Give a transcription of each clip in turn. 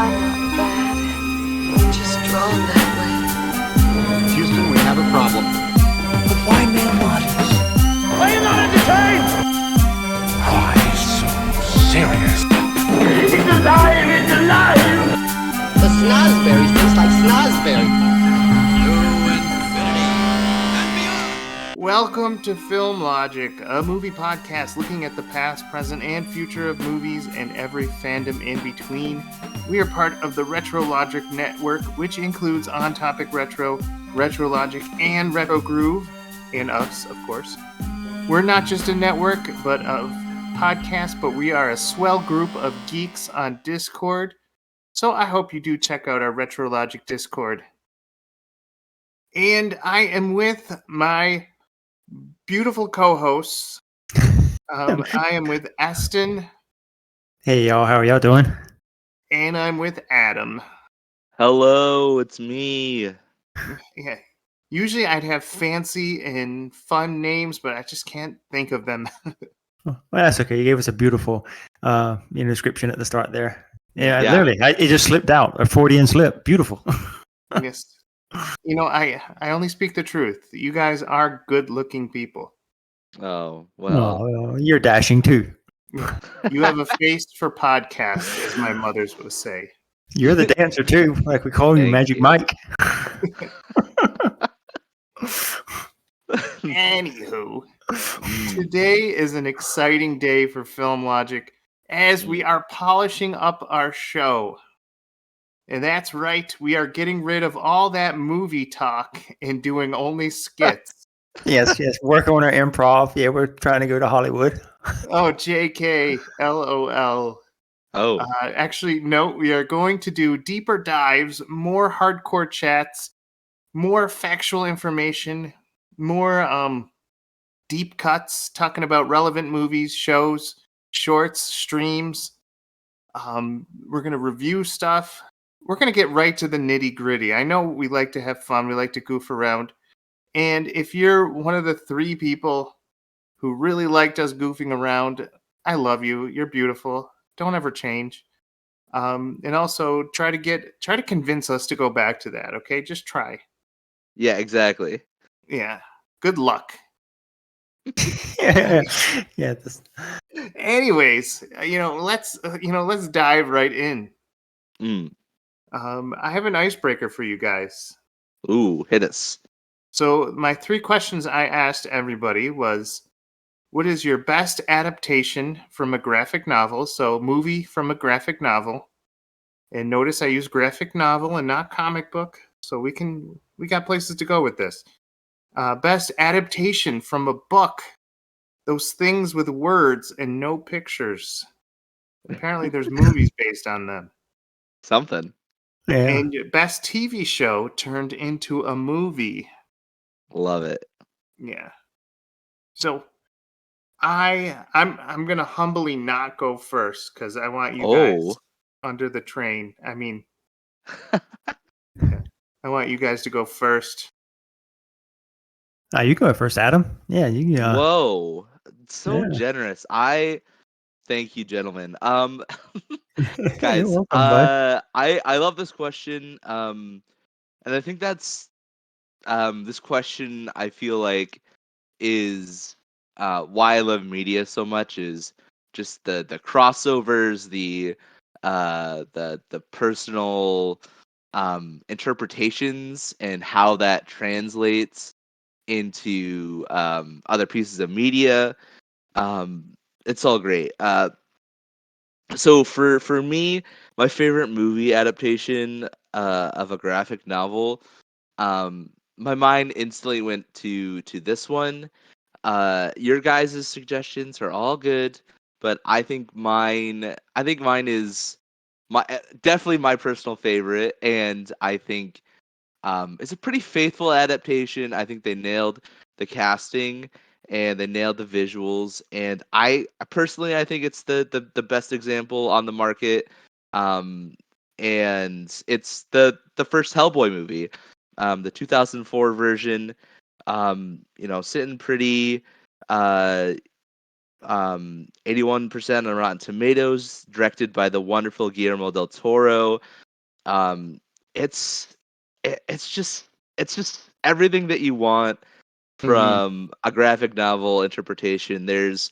I'm not bad. I'm just drawn that way. Houston, we have a problem. But why male models? Are you not entertained? Why so serious? It's alive! It's alive! The snozberry tastes like snozberry. Welcome to Film Logic, a movie podcast looking at the past, present, and future of movies and every fandom in between. We are part of the Retro Logic Network, which includes On Topic Retro, Retro Logic, and Retro Groove, and us, of course. We're not just a network but of podcasts, but we are a swell group of geeks on Discord. So I hope you do check out our Retro Logic Discord. And I am with my beautiful co-hosts. I am with Eston. Hey y'all, how are y'all doing? And I'm with Adam. Hello, it's me. Yeah. Usually I'd have fancy and fun names, but I just can't think of them. Well, that's okay. You gave us a beautiful description at the start there. Yeah. Yeah. Literally, it just slipped out. A Freudian slip. Beautiful. Yes. You know, I only speak the truth. You guys are good-looking people. Oh, well. Oh, you're dashing too. You have a face for podcasts, as my mother's would say. You're the dancer too. Like we call you Thank Magic you. Mike. Anywho, today is an exciting day for Film Logic as we are polishing up our show. And that's right, we are getting rid of all that movie talk and doing only skits. Yes. Work on our improv. Yeah, we're trying to go to Hollywood. Oh, JK, LOL. Oh, Actually, no, we are going to do deeper dives, more hardcore chats, more factual information, more deep cuts, talking about relevant movies, shows, shorts, streams. We're going to review stuff. We're going to get right to the nitty gritty. I know we like to have fun. We like to goof around. And if you're one of the 3 people who really liked us goofing around, I love you. You're beautiful. Don't ever change. And also try to convince us to go back to that. Okay, just try. yeah, exactly. Yeah. Good luck. Yeah. Anyways, let's dive right in. Mm. I have an icebreaker for you guys. Ooh, hit us. So my 3 questions I asked everybody was, what is your best adaptation from a graphic novel? So movie from a graphic novel. And notice I use graphic novel and not comic book. So we got places to go with this. Best adaptation from a book. Those things with words and no pictures. Apparently there's movies based on them. Something. Yeah. And best TV show turned into a movie. Love it. Yeah. So I'm gonna humbly not go first because I want you guys under the train. I mean, I want you guys to go first. You go first, Adam. Yeah, you. Whoa, so yeah. generous. I thank you, gentlemen. Guys, You're welcome, bud. I love this question. And I think that's this question I feel like is why I love media so much is just the crossovers, the personal interpretations and how that translates into other pieces of media. It's all great. So for me, my favorite movie adaptation of a graphic novel, my mind instantly went to this one. Your guys' suggestions are all good, but I think mine is definitely my personal favorite, and I think it's a pretty faithful adaptation. I think they nailed the casting and they nailed the visuals, and I personally I think it's the best example on the market. And it's the first Hellboy movie, the 2004 version. Sitting pretty 81% on Rotten Tomatoes, directed by the wonderful Guillermo del Toro. Um, it's it's just everything that you want Mhm. from a graphic novel interpretation. There's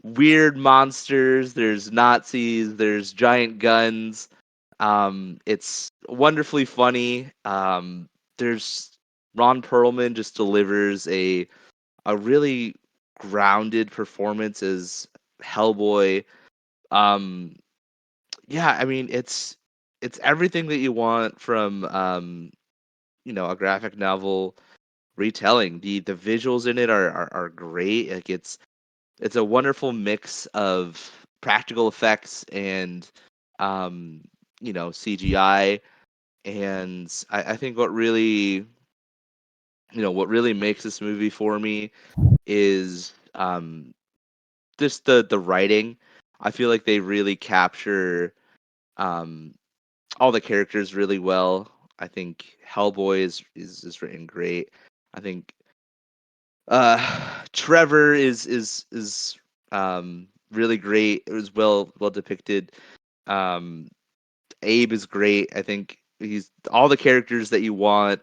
weird monsters, there's Nazis, there's giant guns. It's wonderfully funny. There's Ron Perlman just delivers a really grounded performance as Hellboy. Um, yeah, I mean it's everything that you want from a graphic novel retelling. The visuals in it are great. Like it's a wonderful mix of practical effects and um CGI. And I think what really makes this movie for me is just the writing. I feel like they really capture um all the characters really well. I think Hellboy is written great. I think Trevor is really great. It was well depicted. Um, Abe is great. I think he's all the characters that you want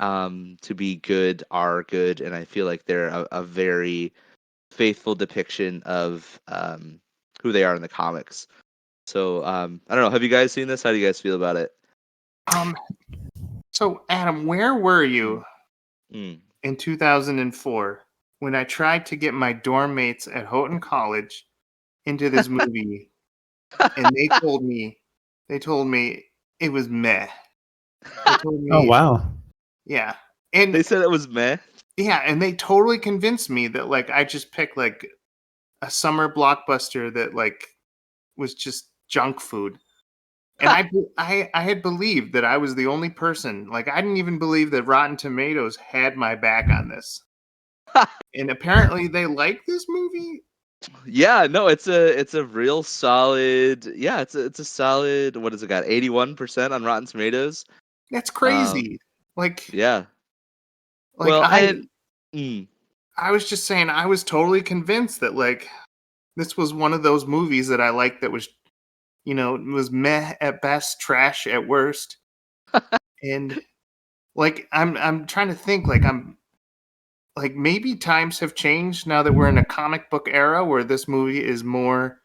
to be good are good, and I feel like they're a very faithful depiction of who they are in the comics. So I don't know. Have you guys seen this? How do you guys feel about it? Um, so Adam, where were Mm. you Mm. in 2004 when I tried to get my dorm mates at Houghton College into this movie, and they told me it was meh. They told Oh me, wow. yeah, and They said it was meh. yeah, and they totally convinced me that like I just picked like a summer blockbuster that like was just junk food. And I had believed that I was the only person. Like I didn't even believe that Rotten Tomatoes had my back on this. And apparently they like this movie. Yeah, no, it's a real solid. Yeah, it's a solid. What has it got? 81% on Rotten Tomatoes. That's Um, crazy. Like yeah. like Well, I and mm, I was just saying I was totally convinced that like this was one of those movies that I liked that was, was meh at best, trash at worst. And like I'm trying to think like I'm like maybe times have changed now that we're in a comic book era where this movie is more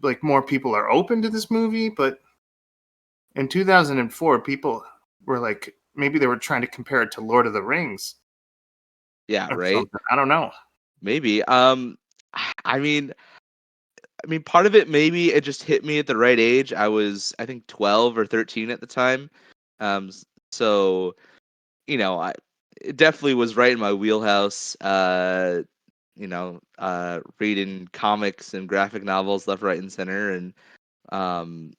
like more people are open to this movie, but in 2004 people were like maybe they were trying to compare it to Lord of the Rings yeah, or right. something. I don't know. Maybe. I mean, part of it maybe it just hit me at the right age. I was, I think, 12 or 13 at the time. So I it definitely was right in my wheelhouse. Reading comics and graphic novels left, right, and center, and um,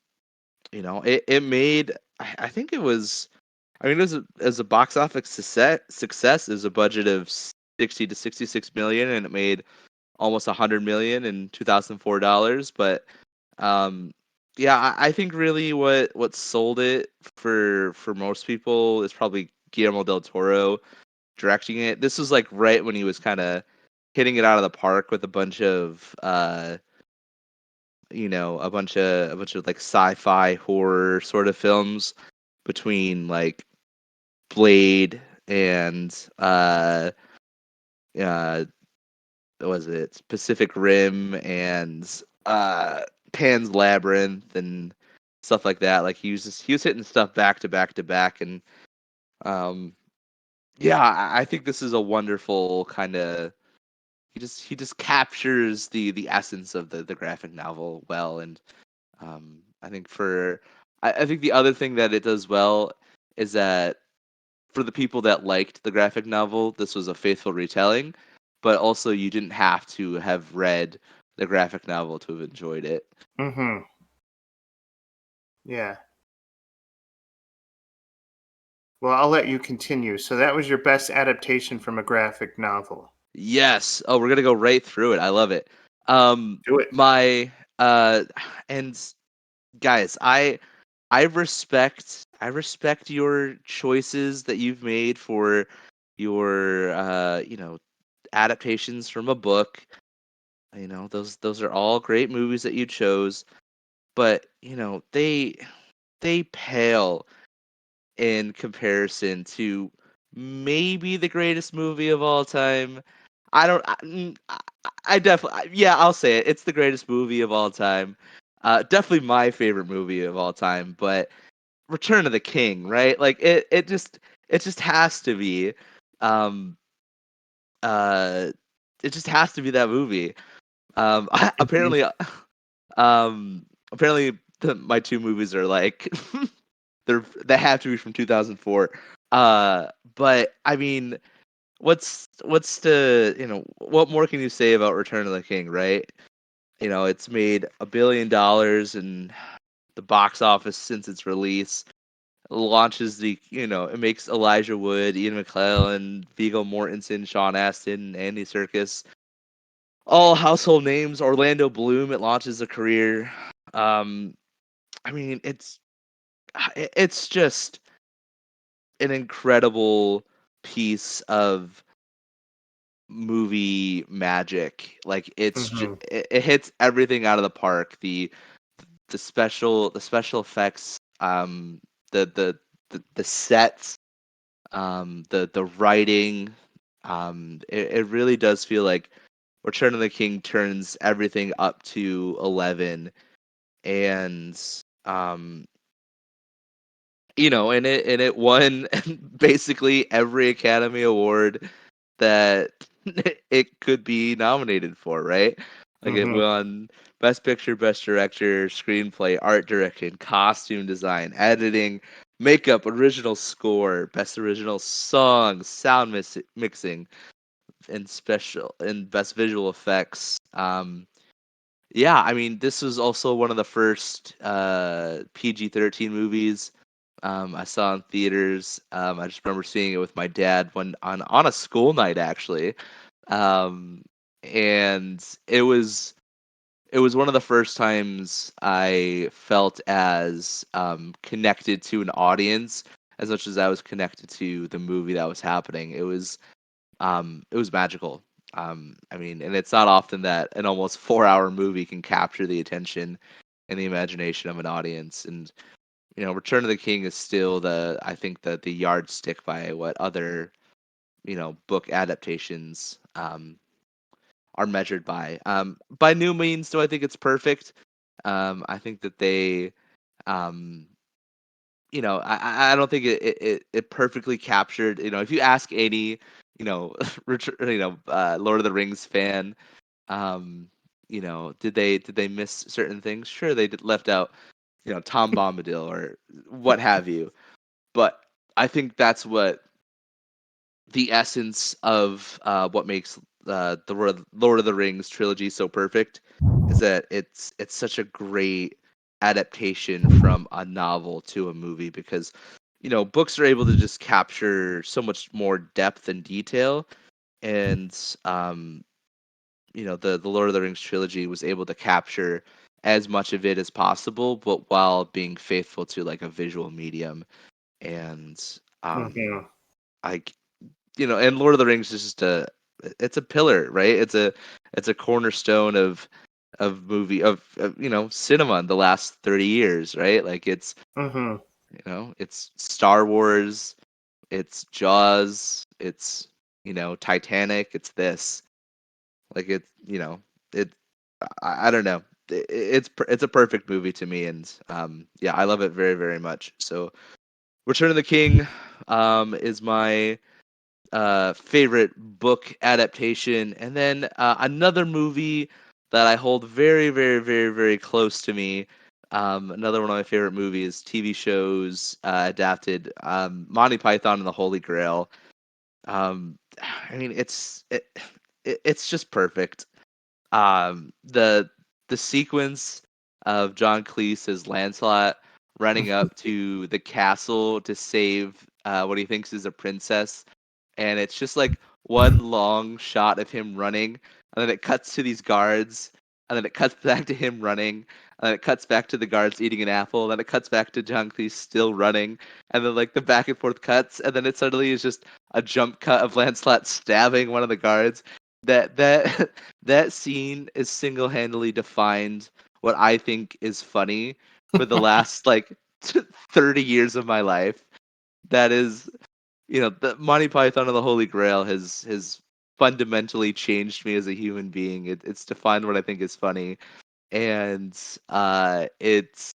it made. I think it was. I mean, as a box office success is a budget of 60 to 66 million, and it made almost 100 million in 2004 dollars. But um, yeah, I think really what sold it for most people is probably Guillermo del Toro directing it. This was like right when he was kind of hitting it out of the park with a bunch of a bunch of like sci-fi horror sort of films between like Blade and uh what was it, Pacific Rim and Pan's Labyrinth and stuff like that. Like he was hitting stuff back to back to back. And um yeah, I think this is a wonderful kind of, he just captures the essence of the graphic novel well. And I think I think the other thing that it does well is that for the people that liked the graphic novel, this was a faithful retelling, but also you didn't have to have read the graphic novel to have enjoyed it. Mhm. Yeah. Well, I'll let you continue. So that was your best adaptation from a graphic novel. Yes. Oh, we're gonna go right through it. I love it. Do it. My and guys, I respect your choices that you've made for your adaptations from a book. You know, those are all great movies that you chose, but you know, they pale in comparison to maybe the greatest movie of all time. I don't. I definitely. Yeah, I'll say it. It's the greatest movie of all time. Definitely my favorite movie of all time. But Return of the King, right? Like it just has to be. Um. Uh. It just has to be that movie. Agreed. Apparently. Apparently, my two movies are like they have to be from 2004. But I mean, what's the what more can you say about Return of the King, right? You know, it's made $1 billion in the box office since its release. Launches it makes Elijah Wood, Ian McKellen, Viggo Mortensen, Sean Astin, Andy Serkis, all household names. Orlando Bloom, it launches a career. Um, I mean, it's just an incredible piece of movie magic. Like Mm-hmm. it hits everything out of the park. The special effects, the sets, the writing. It really does feel like Return of the King turns everything up to 11, and um and it won basically every Academy Award that it could be nominated for, right? Like it Mm-hmm. won Best Picture, Best Director, Screenplay, Art Direction, Costume Design, Editing, Makeup, Original Score, Best Original Song, Sound Mixing, and Best Visual Effects. Yeah, I mean, this was also one of the first PG-13 movies I saw in theaters. I just remember seeing it with my dad on a school night actually, um, and it was one of the first times I felt as connected to an audience as much as I was connected to the movie that was happening. It was magical. I mean, and it's not often that an almost 4-hour movie can capture the attention and the imagination of an audience. And Return of the King is still I think that the yardstick by what other book adaptations are measured by. By no means do I think it's perfect. I think that they um, I don't think it perfectly captured. If you ask any, Lord of the Rings fan, did they miss certain things? Sure, they left out, Tom Bombadil or what have you. But I think that's what the essence of what makes the Lord of the Rings trilogy so perfect is that it's such a great adaptation from a novel to a movie because books are able to just capture so much more depth and detail, and the Lord of the Rings trilogy was able to capture as much of it as possible, but while being faithful to like a visual medium. And Mm-hmm. I and Lord of the Rings is just it's a pillar, right? It's a cornerstone of cinema in the last 30 years, right? Like Mm-hmm. it's Star Wars, it's Jaws, it's Titanic, it's this. Like it I don't know. It's a perfect movie to me, and yeah, I love it very, very much. So Return of the King is my favorite book adaptation. And then another movie that I hold very, very, very, very close to me. Another one of my favorite movies, TV shows adapted. Monty Python and the Holy Grail. I mean, it's just perfect. The sequence of John Cleese as Lancelot running up to the castle to save what he thinks is a princess, and it's just like one long shot of him running, and then it cuts to these guards, and then it cuts back to him running, and then it cuts back to the guards eating an apple, and then it cuts back to John Cleese still running, and then like the back and forth cuts, and then it suddenly is just a jump cut of Lancelot stabbing one of the guards. that that scene is single-handedly defined what I think is funny for the last like 30 years of my life. That is, the Monty Python and the Holy Grail has fundamentally changed me as a human being. It's defined what I think is funny, and it's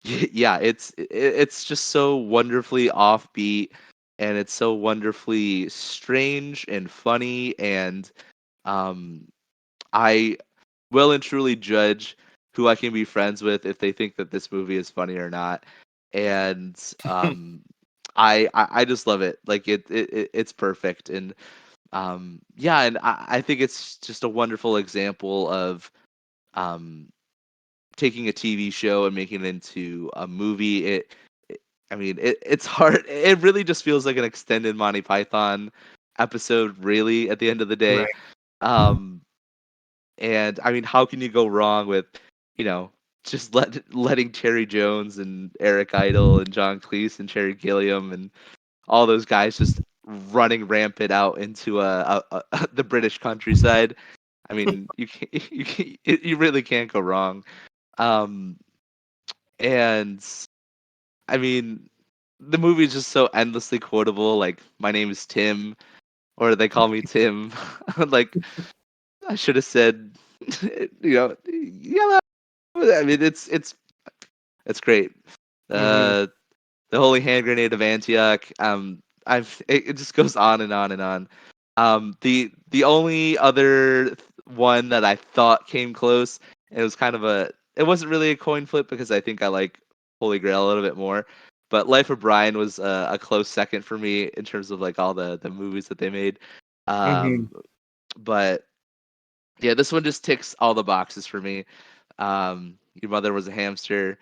yeah, it's just so wonderfully offbeat, and it's so wonderfully strange and funny, and um, I will and truly judge who I can be friends with if they think that this movie is funny or not. And I just love it. Like it's perfect. And yeah, and I think it's just a wonderful example of um taking a TV show and making it into a movie. I mean, it's hard. It really just feels like an extended Monty Python episode, really, at the end of the day. Right. Um, and I mean, how can you go wrong with, you know, just letting Terry Jones and Eric Idle and John Cleese and Cherry Gilliam and all those guys just running rampant out into the British countryside? I mean, you really can't go wrong. Um, and I mean, the movie is just so endlessly quotable. Like, my name is Tim, or they call me Tim. Like, I should have said, yeah. I mean, it's great. Mhm. The Holy Hand Grenade of Antioch. It just goes on and on and on. The only other one that I thought came close, it was kind of it wasn't really a coin flip because I think I like Holy Grail a little bit more. But Life of Brian was a close second for me in terms of like all the movies that they made. Mhm. But yeah, this one just ticks all the boxes for me. Your mother was a hamster.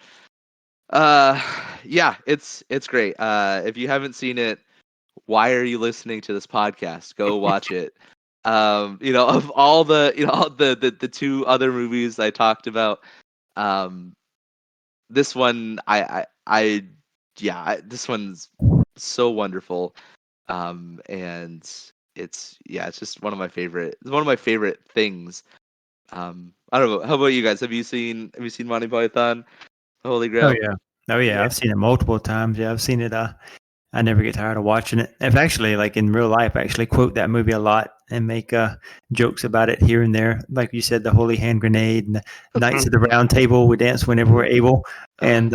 Uh, yeah, it's great. If you haven't seen it, why are you listening to this podcast? Go watch it. Of all the all the two other movies I talked about, um, this one this one's so wonderful. And it's just one of my favorite. It's one of my favorite things. I don't know. How about you guys? Have you seen Monty Python, The Holy Oh Grail? yeah. Oh yeah. Yeah. I've seen it multiple times. Yeah, I've seen it. I never get tired of watching it. If actually, like in real life, I actually quote that movie a lot and make jokes about it here and there. Like you said, the Holy Hand Grenade and the Knights of the Round Table. We dance whenever we're able, and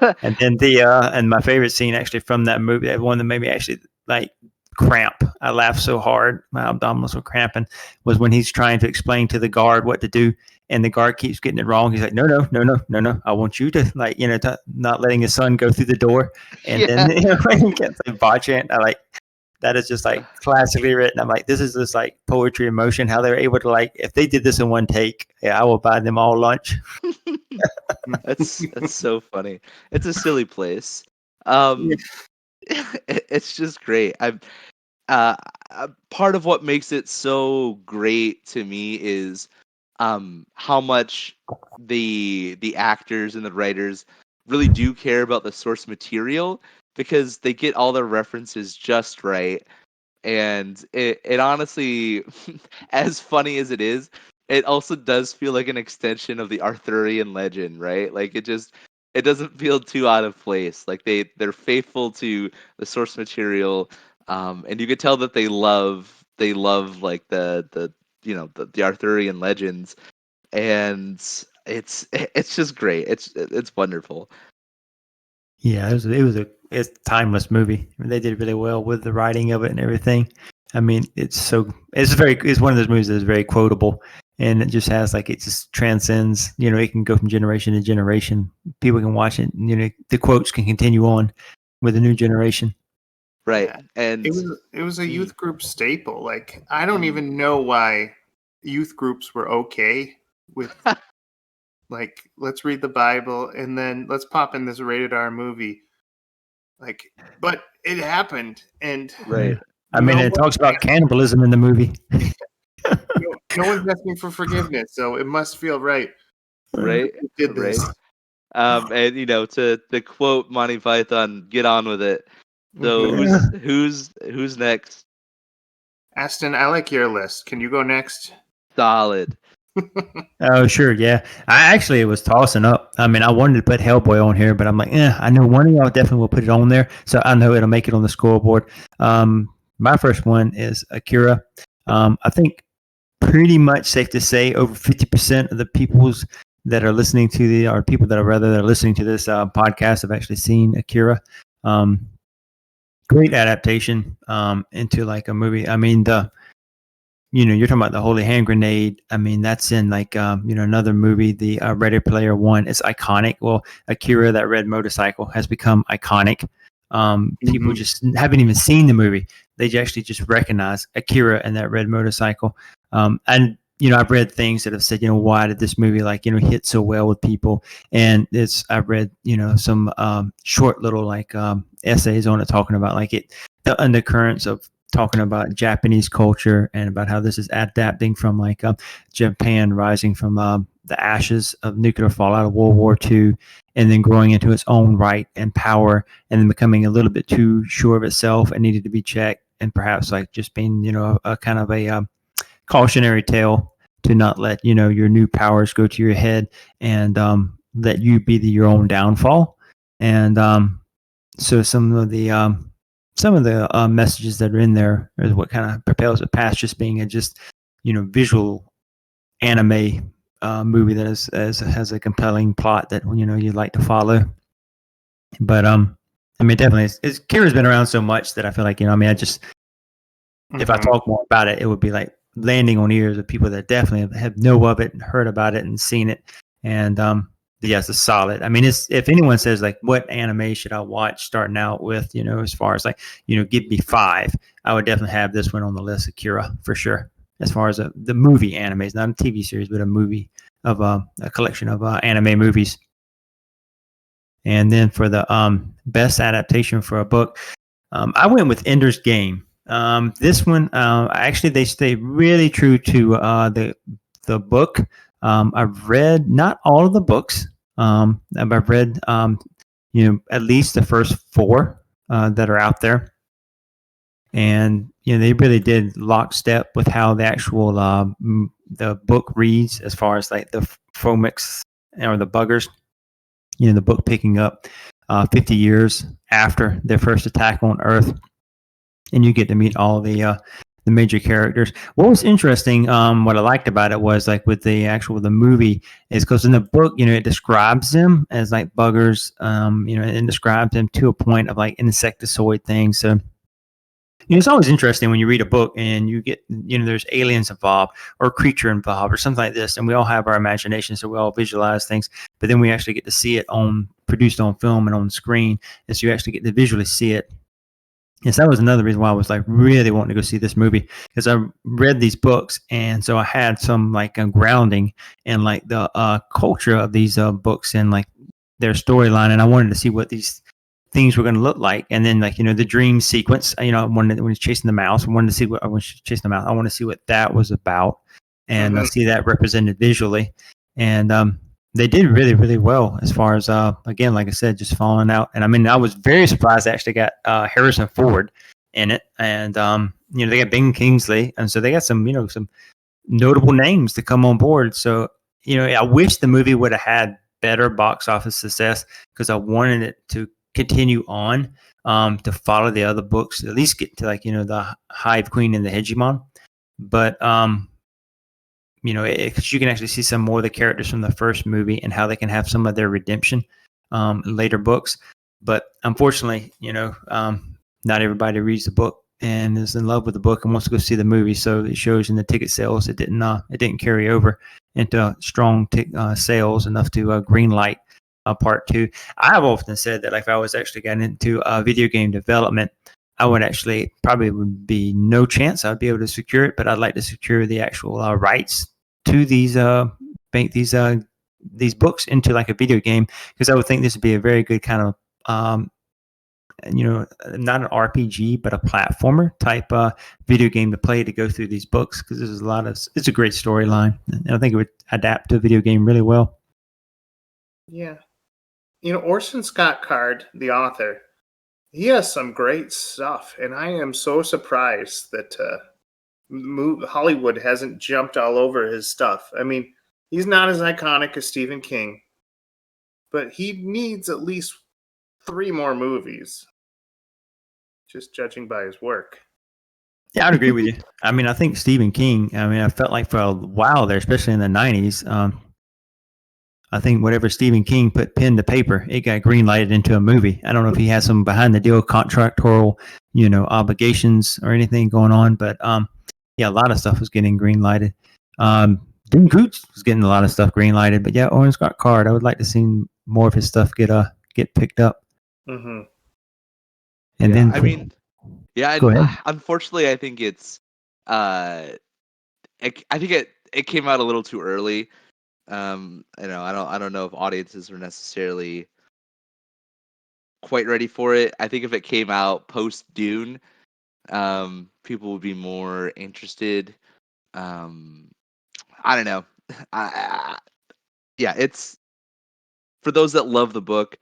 and then and my favorite scene actually from that movie, that one that made me actually like cramp. I laughed so hard, my abdominals were cramping. Was when he's trying to explain to the guard what to do, and the guard keeps getting it wrong. He's like, no, no, no, no, no, no. I want you to not letting his son go through the door, and then Yeah. he gets like botch it. I like that is just like classically written. I'm like, this is just like poetry in motion. How they're able to like, if they did this in one take, yeah, I will buy them all lunch. That's so funny. It's a silly place. Yeah. Um, it's just great. Uh, Part of what makes it so great to me is how much the actors and the writers really do care about the source material because they get all their references just right. And it honestly, as funny as it is, it also does feel like an extension of the Arthurian legend, right? Like it doesn't feel too out of place. Like they're faithful to the source material, and you could tell that they love like the Arthurian legends, and it's just great. It's wonderful. Yeah, it's a timeless movie. I mean, they did really well with the writing of it and everything. I mean, it's one of those movies that is very quotable, and it just has like it just transcends. It can go from generation to generation. People can watch it. And, the quotes can continue on with a new generation. Right. Yeah. And It was a mm, youth group staple. Like, I don't mm. even know why youth groups were okay with, like, let's read the Bible and then let's pop in this rated R movie. Like, but it happened, and Right. I mean, no it one's talks about asking, cannibalism in the movie. no one's asking for forgiveness, so it must feel right. Right. Who did Right. this? And to quote Monty Python, get on with it. So Mhm. who's next? Aston, I like your list. Can you go next? Solid. Oh, sure, yeah. I actually was tossing up. I mean, I wanted to put Hellboy on here, but I'm like, I know one of y'all definitely will put it on there, so I know it'll make it on the scoreboard. My first one is Akira. I think pretty much safe to say over 50% of the peoples that are listening to or people that are listening to this podcast have actually seen Akira. Great adaptation into like a movie. I mean, you're talking about the Holy Hand Grenade. I mean, that's in like, another movie, the Ready Player One. It's iconic. Well, Akira, that red motorcycle, has become iconic. People just haven't even seen the movie. They actually just recognize Akira and that red motorcycle. And, I've read things that have said, why did this movie hit so well with people? And I've read, some short little essays on it talking about the undercurrents of talking about Japanese culture and about how this is adapting from Japan rising from the ashes of nuclear fallout of World War II, and then growing into its own right and power, and then becoming a little bit too sure of itself and needed to be checked, and perhaps just being a kind of a cautionary tale to not let your new powers go to your head and let you be your own downfall. And so some of the messages that are in there is what kind of propels it past just being a visual anime movie that has a compelling plot that you'd like to follow. But I mean, definitely, Kira's been around so much that I feel like if I talk more about it, it would be like landing on ears of people that definitely have know of it and heard about it and seen it. And yes, it's solid. I mean, if anyone says what anime should I watch starting out with, as far as give me 5, I would definitely have this one on the list, Akira, for sure. As far as the movie animes, not a TV series, but a movie of a collection of anime movies. And then for the best adaptation for a book, I went with Ender's Game. This one, actually, they stay really true to the book. I've read not all of the books. I've read, at least the first 4 that are out there, and they really did lockstep with how the actual the book reads, as far as the Fomics or the buggers. The book picking up 50 years after their first attack on Earth, and you get to meet all the major characters. What was interesting, what I liked about it was with the movie is because in the book, it describes them as buggers, and describes them to a point of insectoid things. So, it's always interesting when you read a book and you get, there's aliens involved or a creature involved or something like this. And we all have our imagination, so we all visualize things, but then we actually get to see it produced on film and on screen. And so you actually get to visually see it. Yes, that was another reason why I was really wanting to go see this movie, because I read these books, and so I had some grounding in the culture of these books and their storyline, and I wanted to see what these things were going to look like. And then the dream sequence, I wanted, when he's chasing the mouse, I wanted to see what I was chasing the mouse. I want to see what that was about, and I see that represented visually, and they did really, really well as far as, again, like I said, just falling out. And I mean, I was very surprised they actually got Harrison Ford in it. And, they got Ben Kingsley. And so they got some, some notable names to come on board. So, I wish the movie would have had better box office success, because I wanted it to continue on, to follow the other books, at least get to the Hive Queen and the Hegemon. But, because you can actually see some more of the characters from the first movie and how they can have some of their redemption in later books. But unfortunately, not everybody reads the book and is in love with the book and wants to go see the movie. So it shows in the ticket sales. It didn't carry over into strong sales enough to greenlight part 2. I've often said that if I was actually getting into video game development, I would actually probably would be no chance I'd be able to secure it, but I'd like to secure the actual rights to these books into a video game, because I would think this would be a very good kind of not an RPG but a platformer type video game to play, to go through these books, because it's a great storyline, and I think it would adapt to a video game really well. Yeah, Orson Scott Card, the author, he has some great stuff, and I am so surprised that Hollywood hasn't jumped all over his stuff. I mean, he's not as iconic as Stephen King, but he needs at least 3 more movies, just judging by his work. Yeah, I'd agree with you. I mean, I think Stephen King, I mean, I felt like for a while there, especially in the 90s, I think whatever Stephen King put pen to paper, it got green lighted into a movie. I don't know if he has some behind the deal contractual, obligations or anything going on, but yeah, a lot of stuff was getting green lighted. Dean Koontz was getting a lot of stuff green lighted, but yeah, Owen Scott Card, I would like to see more of his stuff get picked up. Mm-hmm. And then, I mean, yeah, go ahead. Unfortunately, I think it's, I think it came out a little too early. I don't know if audiences were necessarily quite ready for it. I think if it came out post Dune, people would be more interested. I don't know. Yeah, it's for those that love the book.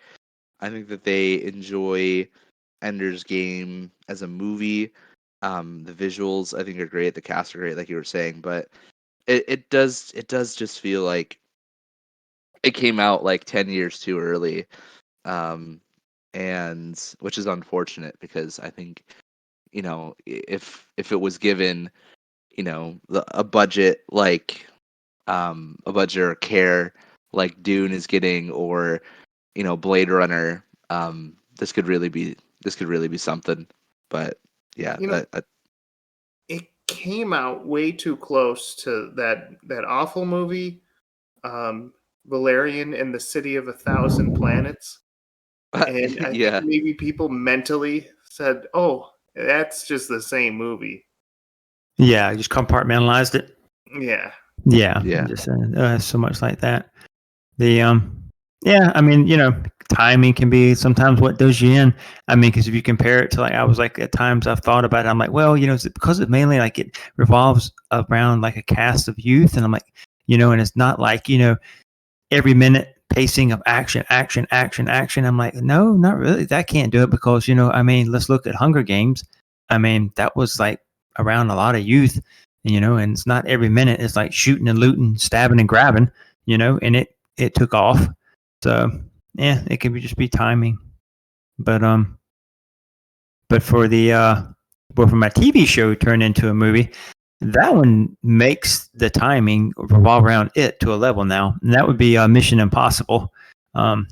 I think that they enjoy Ender's Game as a movie. The visuals I think are great. The cast are great, like you were saying, but it does just feel like it came out like 10 years too early, and which is unfortunate because I think if it was given a budget like a budget or care like Dune is getting, or Blade Runner, this could really be something. But yeah, it came out way too close to that awful movie, Valerian and the City of 1,000 Planets. And I yeah. think maybe people mentally said, oh, that's just the same movie. Yeah, just compartmentalized it. Yeah. Yeah. Just so much like that. Yeah, I mean, timing can be sometimes what does you in. I mean, because if you compare it to I was like at times I've thought about it, I'm like, well, is it because it mainly like it revolves around like a cast of youth, and I'm like, and it's not like every minute pacing of action. I'm like, no, not really. That can't do it because I mean, let's look at Hunger Games. I mean, that was like around a lot of youth, and it's not every minute. It's like shooting and looting, stabbing and grabbing, and it took off. So yeah, it can just be timing. But for the for my TV show turned into a movie, that one makes the timing revolve around it to a level now, and that would be Mission Impossible. The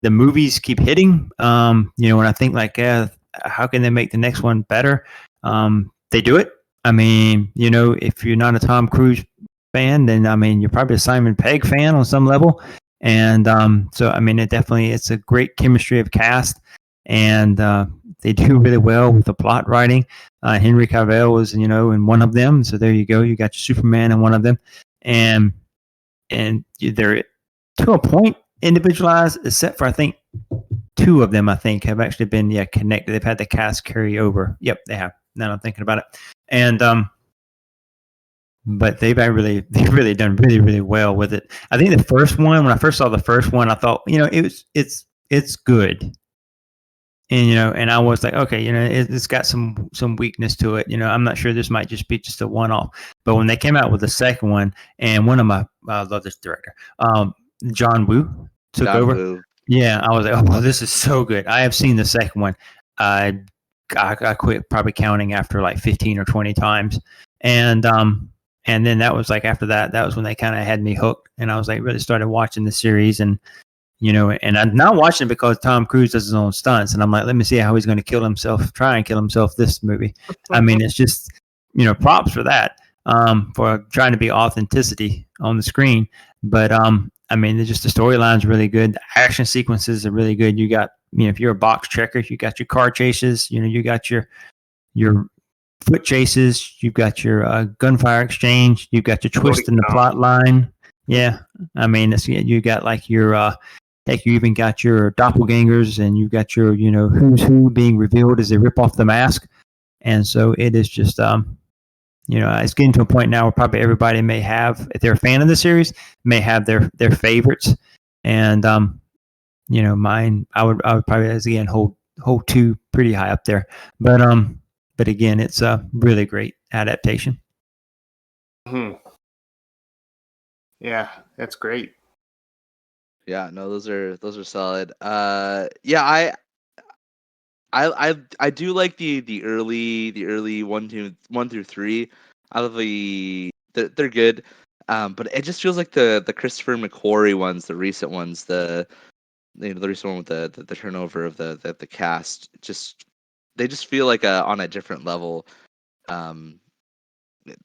movies keep hitting. When I think like, how can they make the next one better? They do it. I mean, if you're not a Tom Cruise fan, then I mean, you're probably a Simon Pegg fan on some level. And so, I mean, it's a great chemistry of cast, and they do really well with the plot writing. Henry Cavill was, in one of them. So there you go. You got your Superman in one of them. And they're to a point individualized, except for, I think, 2 of them, have actually been, connected. They've had the cast carry over. Yep, they have. Now I'm thinking about it. And, but they've really done really, really well with it. I think the first one, when I first saw the first one, I thought, it's good. And, and I was like, okay, it's got some weakness to it. I'm not sure this might just be just a one-off. But when they came out with the second one, and one of my, I love this director, John Woo took over. Woo. Yeah, I was like, oh, this is so good. I have seen the second one. I quit probably counting after like 15 or 20 times. And then that was like after that was when they kind of had me hooked, and I was like really started watching the series, and and I'm not watching it because Tom Cruise does his own stunts, and I'm like, let me see how he's going to try and kill himself this movie. I mean, it's just props for that, for trying to be authenticity on the screen. But I mean, just the storyline's really good. The action sequences are really good. You got if you're a box checker, you got your car chases. You got your foot chases, you've got your gunfire exchange, you've got your twist in the plot line. Yeah, I mean, you got like your heck, you even got your doppelgangers, and you've got your who's who being revealed as they rip off the mask. And so it is just it's getting to a point now where probably everybody may have, if they're a fan of the series, may have their favorites. And mine, I would probably again hold 2 pretty high up there. But again, it's really great. adaptation. Hmm. Yeah, that's great. Yeah, no, those are solid. Yeah, I do like the early one through three out of they're good. But it just feels like the Christopher McQuarrie ones, the recent ones, the recent one with the turnover of the cast, they just feel like on a different level. Um,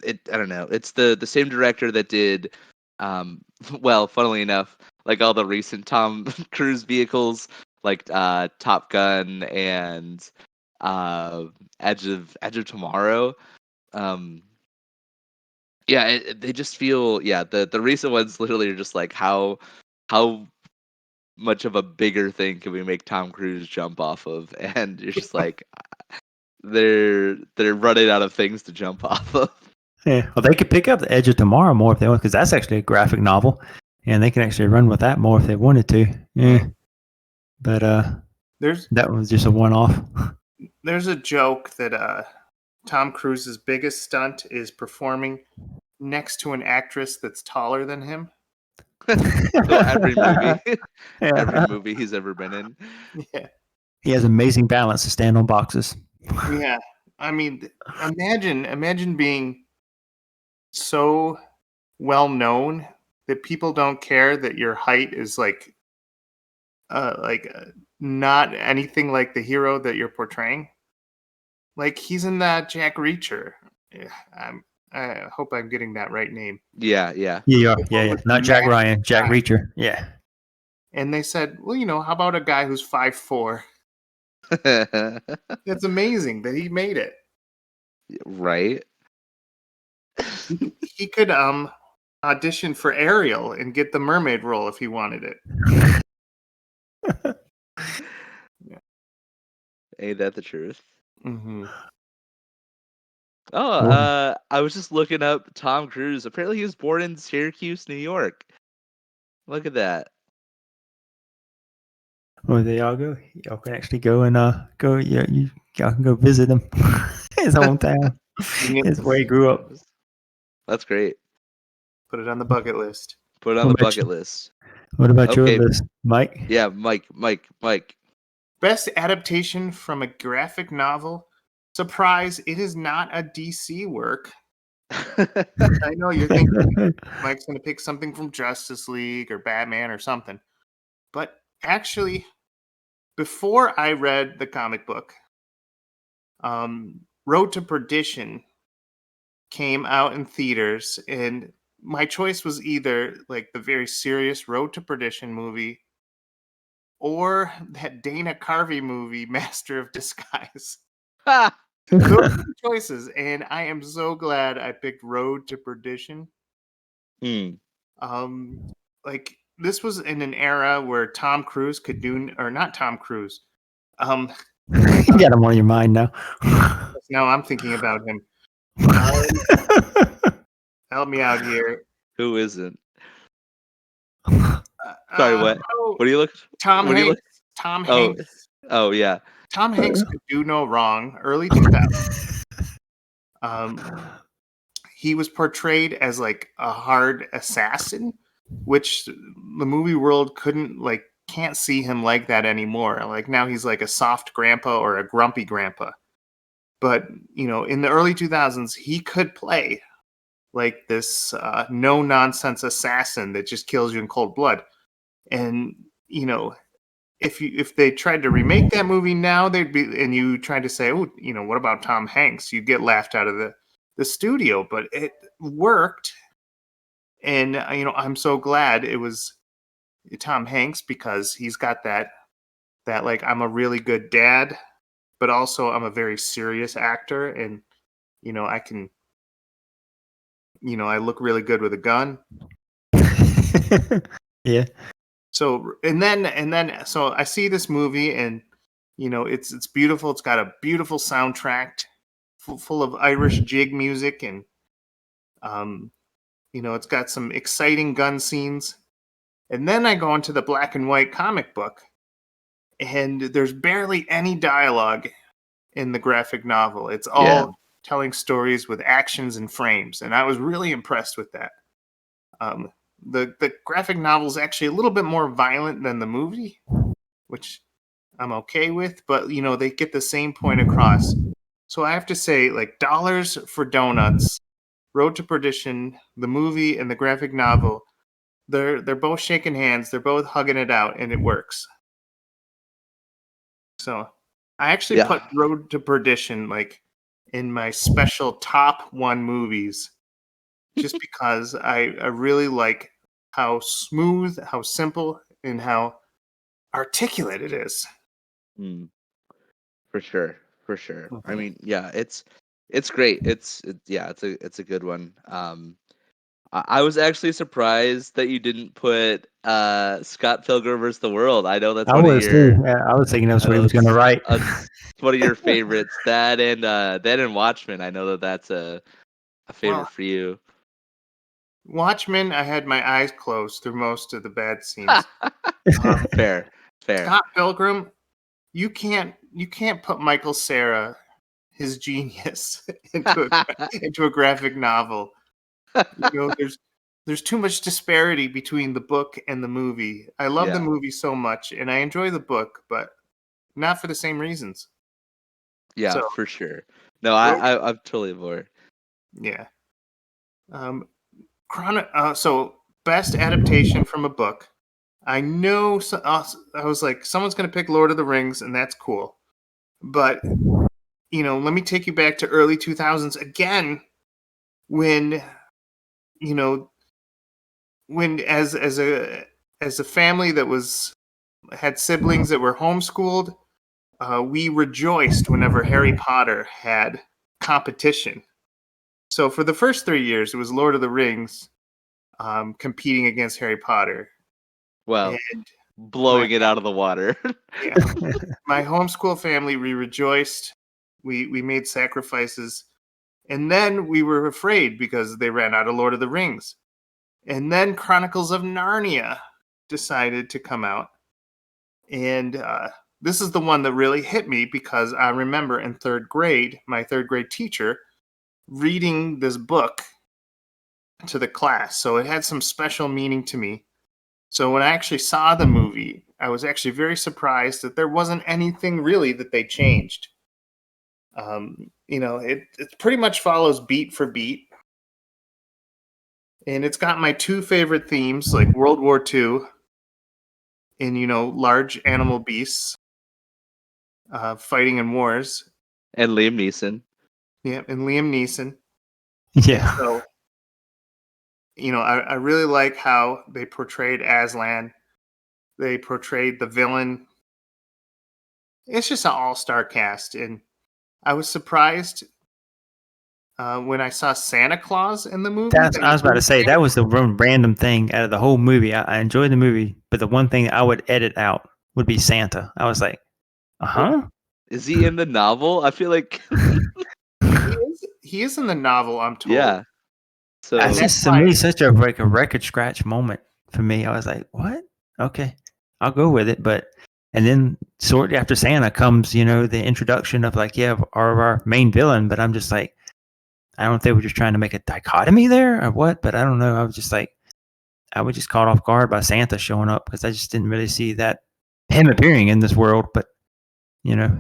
I don't know. It's the same director that did, well, funnily enough, like all the recent Tom Cruise vehicles, like Top Gun and uh, Edge of Tomorrow. Um, yeah, they just feel, yeah, the recent ones literally are just like how much of a bigger thing can we make Tom Cruise jump off of, and you're just like they're running out of things to jump off of. Yeah, well, they could pick up the Edge of Tomorrow more if they want, because that's actually a graphic novel, and they can actually run with that more if they wanted to. Yeah, but There's that was just a one-off. there's a joke that Tom Cruise's biggest stunt is performing next to an actress that's taller than him. So every movie, every Yeah. movie he's ever been in. Yeah. He has amazing balance to stand on boxes. Yeah. I mean, imagine being so well known that people don't care that your height is not anything like the hero that you're portraying. Like he's in that Jack Reacher. Yeah, I hope I'm getting that right name. Yeah, yeah. Yeah, The yeah, one yeah. with the Not Jack massive Ryan, Jack guy. Reacher. Yeah. And they said, well, how about a guy who's 5'4"? It's amazing that he made it. Right. He could audition for Ariel and get the mermaid role if he wanted it. Ain't that the truth? Mm-hmm. Oh, Cool. I was just looking up Tom Cruise. Apparently, he was born in Syracuse, New York. Look at that. Well, there y'all go. Y'all can actually go and go. Yeah, y'all can go visit him. His hometown. It's where he grew up. That's great. Put it on the bucket list. Put it on What the about bucket you? list. What about your Okay. list, Mike? Yeah, Mike. Best adaptation from a graphic novel. Surprise, it is not a DC work. I know you're thinking Mike's going to pick something from Justice League or Batman or something. But actually, before I read the comic book, Road to Perdition came out in theaters, and my choice was either like the very serious Road to Perdition movie or that Dana Carvey movie, Master of Disguise. Ha! Those are the choices, and I am so glad I picked Road to Perdition. Hmm. Like this was in an era where Tom Cruise could do, or not Tom Cruise. You got him on your mind now. Now I'm thinking about him. Help me out here. Who isn't? Sorry, what? Oh, What do you look? Tom What do you Hanks. look? Tom Oh, Hanks. oh yeah. Tom Hanks could do no wrong. Early 2000s. He was portrayed as like a hard assassin, which the movie world can't see him like that anymore. Like now he's like a soft grandpa or a grumpy grandpa. But, in the early 2000s, he could play like this no nonsense assassin that just kills you in cold blood. And, if they tried to remake that movie now, and you tried to say, oh, what about Tom Hanks? You'd get laughed out of the studio, but it worked. And, I'm so glad it was Tom Hanks because he's got that like, I'm a really good dad, but also I'm a very serious actor. And, I can, I look really good with a gun. Yeah. So, so I see this movie and, it's beautiful. It's got a beautiful soundtrack full of Irish jig music and, it's got some exciting gun scenes. And then I go into the black and white comic book and there's barely any dialogue in the graphic novel. It's all telling stories with actions and frames, and I was really impressed with that. Um, the graphic novel is actually a little bit more violent than the movie, which I'm okay with, but they get the same point across. So I have to say, like, dollars for donuts, Road to Perdition, the movie and the graphic novel, they're both shaking hands, they're both hugging it out, and it works. So I actually put Yeah. Road to Perdition like in my special top 1 movies, just because I really like how smooth, how simple, and how articulate it is. Mm, for sure. For sure. I Okay. mean, yeah, it's great. Yeah, it's a good one. I was actually surprised that you didn't put Scott Pilgrim vs. the World. I know that's I one of was too. your Yeah, I was thinking that's I what he know was going to write. it's one of your favorites. That and Watchmen. I know that that's a Well, favorite for you. Watchmen, I had my eyes closed through most of the bad scenes. Fair. Fair. Scott Pilgrim, you can't put Michael Cera, his genius, into a graphic novel. There's too much disparity between the book and the movie. I love the Yeah. movie so much, and I enjoy the book, but not for the same reasons. Yeah, So, for sure. No, Road, I'm totally aboard. yeah. Um, so best adaptation from a book. I know. I was like, someone's going to pick Lord of the Rings, and that's cool. But let me take you back to early 2000s again, when you know when as a family that had siblings that were homeschooled, we rejoiced whenever Harry Potter had competition. So for the first 3 years, it was Lord of the Rings competing against Harry Potter, Well, and my blowing it out of the water. yeah, my homeschool family, we rejoiced. We made sacrifices, and then we were afraid because they ran out of Lord of the Rings. And then Chronicles of Narnia decided to come out. And this is the one that really hit me, because I remember in 3rd grade, my 3rd grade teacher reading this book to the class. So it had some special meaning to me. So when I actually saw the movie, I was actually very surprised that there wasn't anything really that they changed. It pretty much follows beat for beat. And it's got my 2 favorite themes, like World War II and, large animal beasts fighting in wars. And Liam Neeson. Yeah, and Liam Neeson. And Yeah. so, I really like how they portrayed Aslan. They portrayed the villain. It's just an all-star cast. And I was surprised when I saw Santa Claus in the movie. I was about to say that was the random thing out of the whole movie. I enjoyed the movie, but the one thing I would edit out would be Santa. I was like, Well, huh? is he in the novel? I feel like He is in the novel, I'm told. yeah. So That's that's just to why me such a record scratch moment for me. I was like, what? Okay, I'll go with it. But and then shortly after Santa comes, the introduction of like, yeah, our main villain. But I'm just like, I don't know if they were just trying to make a dichotomy there or what. But I don't know. I was just like, I was just caught off guard by Santa showing up, because I just didn't really see that him appearing in this world. But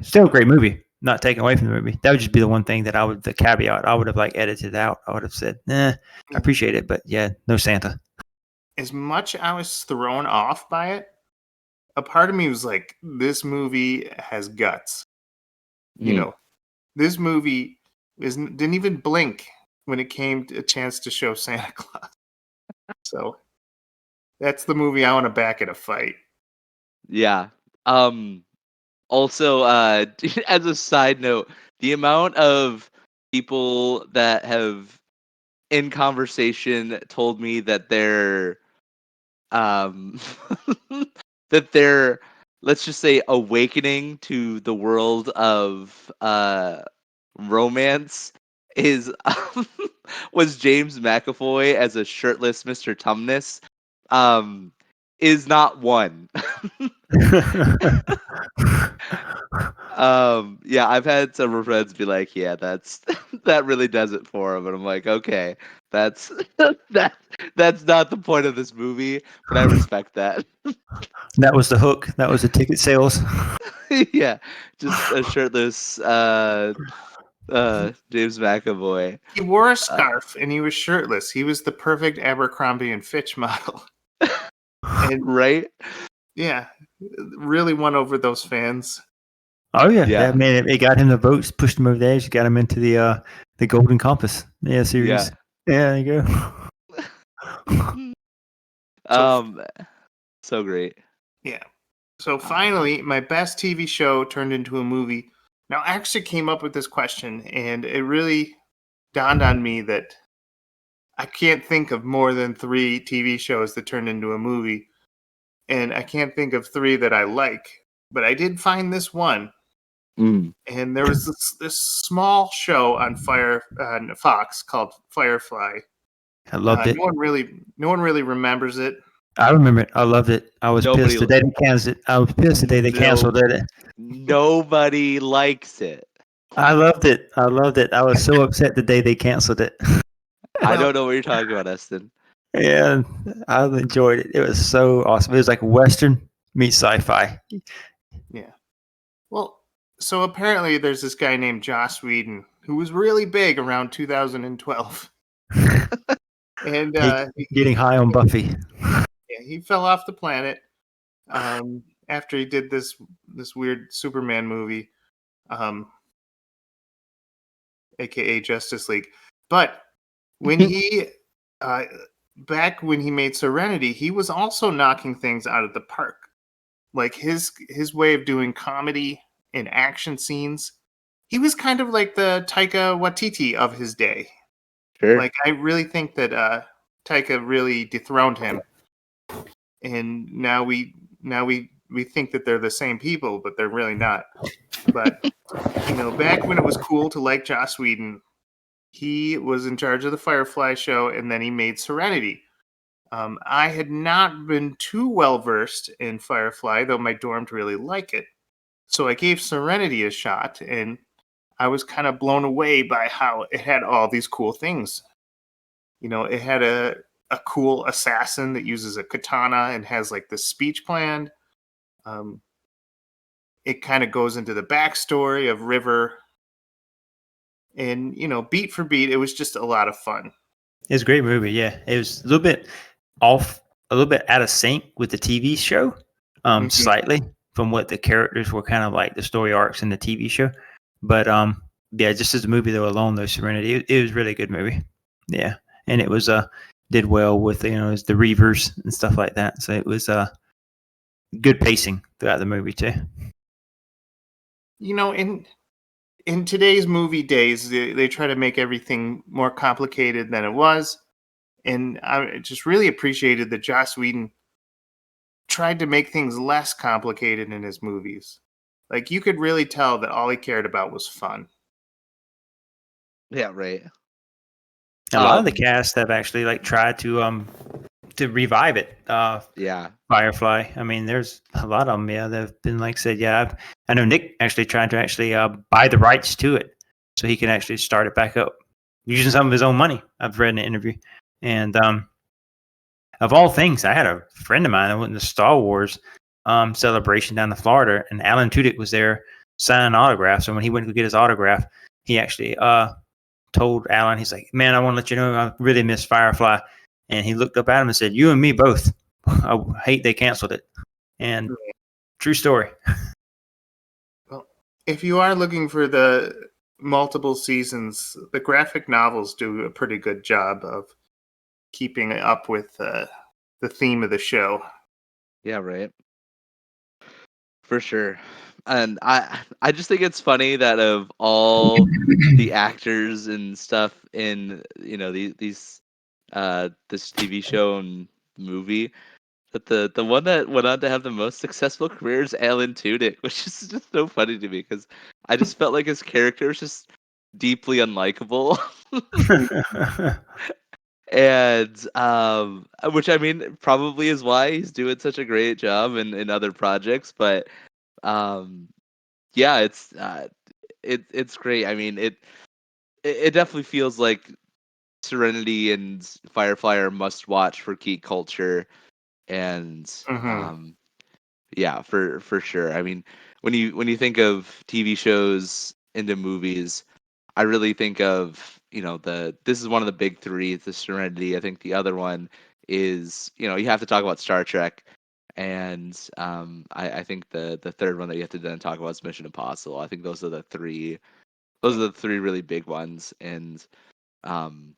still a great movie. Not taken away from the movie. That would just be the one thing that the caveat I would have like edited out. I would have said, I appreciate it, but yeah, no Santa. as much I was thrown off by it, a part of me was like, this movie has guts. mm, This movie didn't even blink when it came to a chance to show Santa Claus. So that's the movie I want to back in a fight. yeah. Also, as a side note, the amount of people that have in conversation told me that um that they're, let's just say, awakening to the world of romance is was James McAvoy as a shirtless Mr. Tumnus. Um is not one. Yeah, I've had several friends be like, yeah, that's that really does it for him. And I'm like, okay, that's that's not the point of this movie, but I respect that. That was the hook. That was the ticket sales. Yeah, just a shirtless James McAvoy. He wore a Uh, scarf and he was shirtless. He was the perfect Abercrombie and Fitch model. And right? yeah, really won over those fans. Oh yeah, Yeah. that man, it got him the votes, pushed him over the edge, got him into the Golden Compass series. Yeah, there you go. So great. Yeah. So finally, my best TV show turned into a movie. Now, I actually came up with this question, and it really dawned on me that I can't think of more than 3 TV shows that turned into a movie, and I can't think of 3 that I like. But I did find this one, and there was this small show on Fox called Firefly. I loved it. No one really remembers it. I remember it. I loved it. I was Nobody pissed the day they canceled it. I was pissed the day they canceled it. Nobody likes it. I loved it. I loved it. I was so upset the day they canceled it. I don't know what you're talking about, Eston. Yeah, I enjoyed it. It was so awesome. It was like Western meets sci-fi. Yeah. Well, so apparently there's this guy named Joss Whedon who was really big around 2012. And Getting high on Buffy. he fell off the planet after he did this weird Superman movie, aka Justice League. But when he back when he made Serenity, he was also knocking things out of the park. Like his way of doing comedy and action scenes, he was kind of like the Taika Waititi of his day. Sure. Like I really think that Taika really dethroned him, and now we think that they're the same people, but they're really not. But back when it was cool to like Joss Whedon, he was in charge of the Firefly show, and then he made Serenity. I had not been too well versed in Firefly, though my dorm really like it. So I gave Serenity a shot, and I was kind of blown away by how it had all these cool things. It had a cool assassin that uses a katana and has like this speech planned. It kind of goes into the backstory of River. And, beat for beat, it was just a lot of fun. It was a great movie, yeah. It was a little bit off, a little bit out of sync with the TV show, slightly from what the characters were kind of like, the story arcs in the TV show. But yeah, just as a movie though alone, though, Serenity, it was really a good movie. Yeah, and it was did well with it was the Reavers and stuff like that. So it was good pacing throughout the movie too. In today's movie days, they try to make everything more complicated than it was. And I just really appreciated that Joss Whedon tried to make things less complicated in his movies. Like, you could really tell that all he cared about was fun. Yeah, right. A lot of the cast have actually tried to revive it. Yeah. Firefly. I mean, there's a lot of them. Yeah, they've been said. Yeah, I know Nick actually tried to buy the rights to it so he can actually start it back up using some of his own money. I've read in an interview, and of all things, I had a friend of mine that went to the Star Wars celebration down in Florida, and Alan Tudyk was there signing autographs. So when he went to get his autograph, he actually told Alan, he's like, "Man, I want to let you know I really miss Firefly." And he looked up at him and said, "You and me both. I hate they canceled it." And true story. Well, if you are looking for the multiple seasons, the graphic novels do a pretty good job of keeping up with the theme of the show. Yeah, right. For sure. And I just think it's funny that of all the actors and stuff in these this TV show and movie, that the one that went on to have the most successful career is Alan Tudyk, which is just so funny to me because I just felt like his character was just deeply unlikable. And which I mean probably is why he's doing such a great job in other projects. But um, yeah, it's great. I mean it definitely feels like Serenity and Firefly are must watch for geek culture, and Hmm. yeah, for sure. I mean, when you think of TV shows into movies, I really think of this is one of the big three. The Serenity. I think the other one is you have to talk about Star Trek, and I think the third one that you have to then talk about is Mission Impossible. I think those are the three. Those are the three really big ones, and um,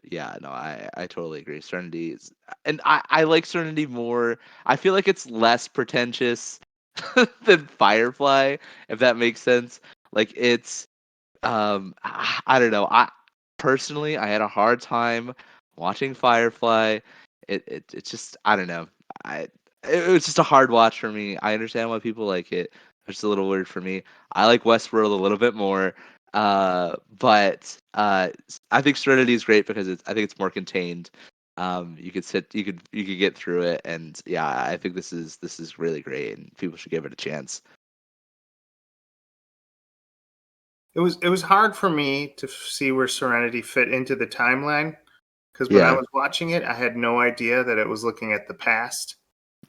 yeah, no, I totally agree. Serenity is, and I like Serenity more. I feel like it's less pretentious than Firefly, if that makes sense. Like it's I don't know. I personally I had a hard time watching Firefly. It's just I don't know. I it was just a hard watch for me. I understand why people like it. It's just a little weird for me. I like Westworld a little bit more. But I think Serenity is great because I think it's more contained. You could get through it, and yeah, I think this is really great, and people should give it a chance. It was hard for me to see where Serenity fit into the timeline because when I Yeah. was watching it, I had no idea that it was looking at the past.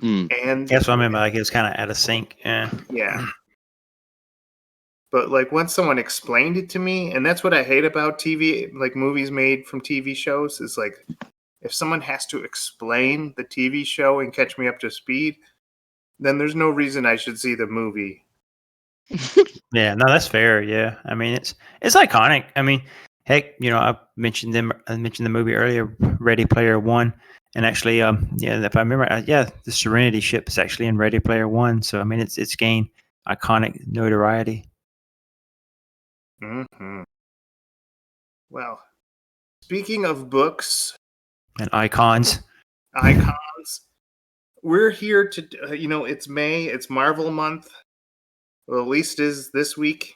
Mm. And That's what I mean by like it was kind of out of sync. Yeah. yeah, but like once someone explained it to me, and that's what I hate about TV, like movies made from TV shows, is like if someone has to explain the TV show and catch me up to speed, then there's no reason I should see the movie. Yeah, no, that's fair. Yeah, I mean it's iconic. I mean, heck, I mentioned the movie earlier, Ready Player One, and actually, yeah, if I remember, yeah, the Serenity ship is actually in Ready Player One. So I mean, it's gained iconic notoriety Hmm. Well, speaking of books, and icons. icons, we're here to, it's May, it's Marvel month. Well, at least is this week.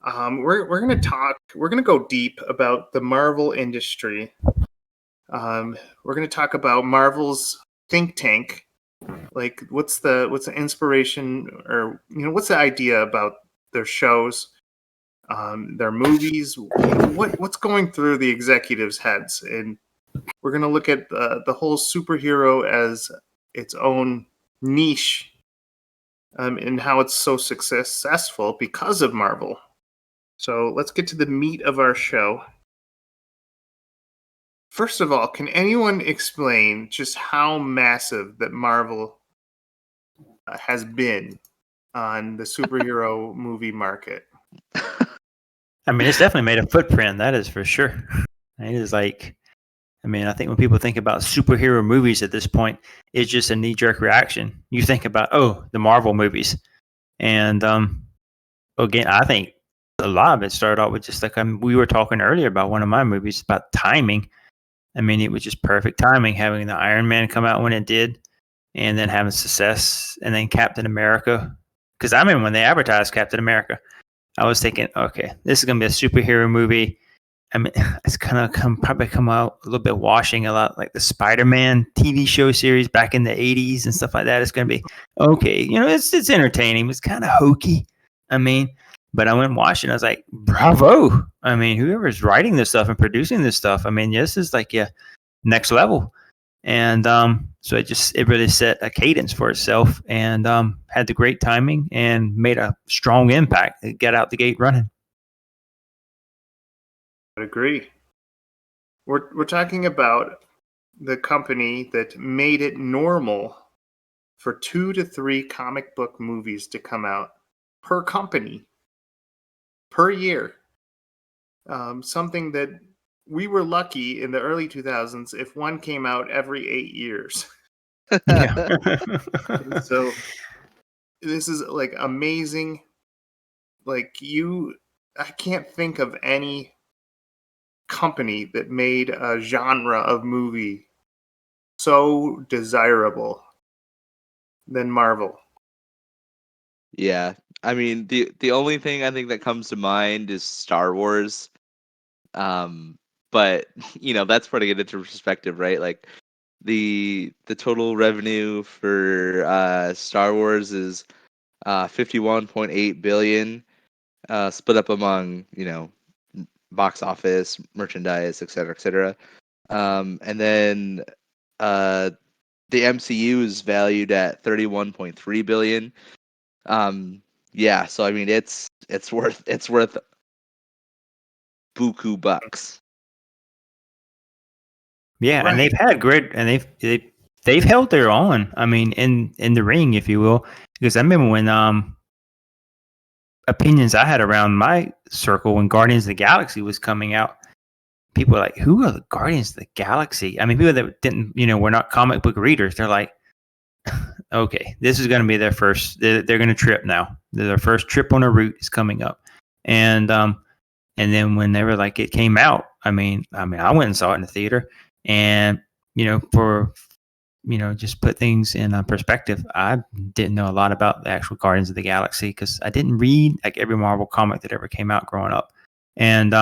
We're gonna go deep about the Marvel industry. We're gonna talk about Marvel's think tank. Like, what's the inspiration, or what's the idea about their shows, their movies? What's going through the executives' heads, and we're gonna look at the whole superhero as its own niche, and how it's so successful because of Marvel. So let's get to the meat of our show. First of all, can anyone explain just how massive that Marvel has been on the superhero movie market? I mean, it's definitely made a footprint. That is for sure. It is like, I mean, I think when people think about superhero movies at this point, it's just a knee jerk reaction. You think about, oh, the Marvel movies, and again, I think a lot of it started off with just like we were talking earlier about one of my movies about timing. I mean, it was just perfect timing having the Iron Man come out when it did, and then having success, and then Captain America. Because I remember when they advertised Captain America, I was thinking, okay, this is gonna be a superhero movie. I mean, it's gonna probably come out a little bit washing a lot like the Spider-Man TV show series back in the '80s and stuff like that. It's gonna be okay. It's entertaining. It's kind of hokey. I mean, but I went and watched it. And I was like, bravo! I mean, whoever's writing this stuff and producing this stuff, I mean, this is like next level. And so it really set a cadence for itself, and had the great timing and made a strong impact. It got out the gate running. I agree. We're talking about the company that made it normal for 2 to 3 comic book movies to come out per company per year. Something that we were lucky in the early 2000s if one came out every 8 years. Yeah. So this is like amazing. Like I can't think of any company that made a genre of movie so desirable than Marvel. Yeah. I mean, the only thing I think that comes to mind is Star Wars. Um, but that's putting it into perspective, right? Like the total revenue for Star Wars is 51.8 billion, split up among box office, merchandise, etc., etc. And then the MCU is valued at 31.3 billion. Yeah, so I mean it's worth buku bucks. Yeah, and they've Right. had great, and they've held their own. I mean, in the ring, if you will, because I remember when opinions I had around my circle when Guardians of the Galaxy was coming out, people were like, "Who are the Guardians of the Galaxy?" I mean, people that didn't, were not comic book readers. They're like, "Okay, this is going to be their first. They're going to trip now. Their first trip on a route is coming up." And then when they were like, it came out. I mean, I went and saw it in the theater, and for just put things in perspective, I didn't know a lot about the actual Guardians of the Galaxy because I didn't read like every Marvel comic that ever came out growing up, and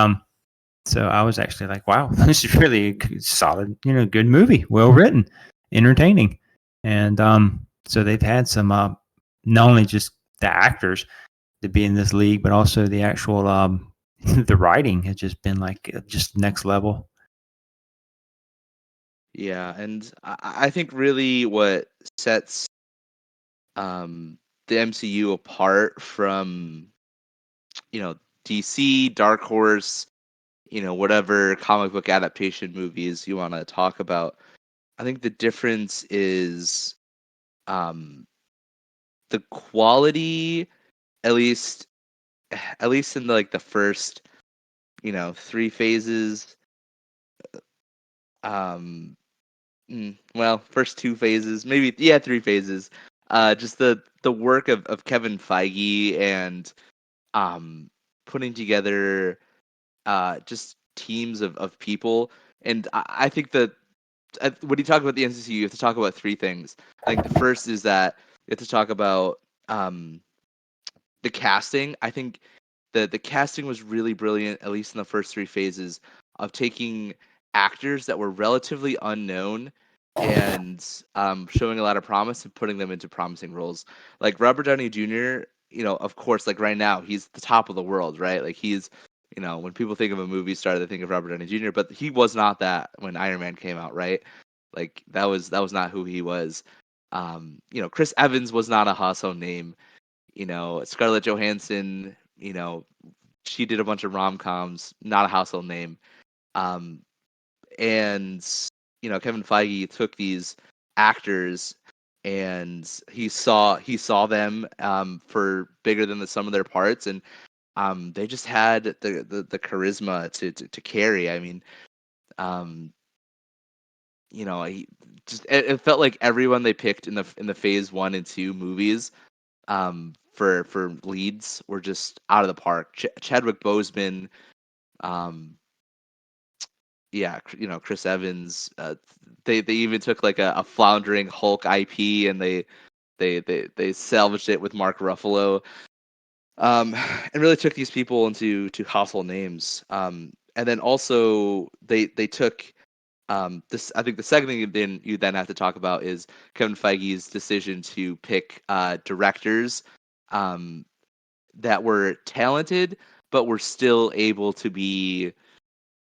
so I was actually like, wow, this is really a solid, good movie, well written, entertaining, and so they've had some not only just the actors to be in this league, but also the actual the writing has just been like just next level. Yeah, and I think really what sets the MCU apart from DC, Dark Horse, whatever comic book adaptation movies you want to talk about. I think the difference is um, the quality, at least in like the first, three phases. Um, well, first two phases, maybe three phases. Just the work of Kevin Feige and putting together just teams of people. And I think that when you talk about the NCCU, you have to talk about three things. I think the first is that you have to talk about the casting. I think the casting was really brilliant, at least in the first three phases, of taking actors that were relatively unknown and showing a lot of promise and putting them into promising roles. Like Robert Downey Jr., of course, like right now, he's the top of the world, right? Like he's, when people think of a movie star, they think of Robert Downey Jr., but he was not that when Iron Man came out, right? Like that was not who he was. Chris Evans was not a household name. Scarlett Johansson, she did a bunch of rom-coms, not a household name. Um, and Kevin Feige took these actors and he saw them for bigger than the sum of their parts, and they just had the charisma to carry. I mean, it felt like everyone they picked in the phase 1 and 2 movies for leads were just out of the park. Chadwick Boseman, um, Chris Evans. They even took like a floundering Hulk IP and they salvaged it with Mark Ruffalo. And really took these people into household names. And then also they took this. I think the second thing you then have to talk about is Kevin Feige's decision to pick directors that were talented but were still able to be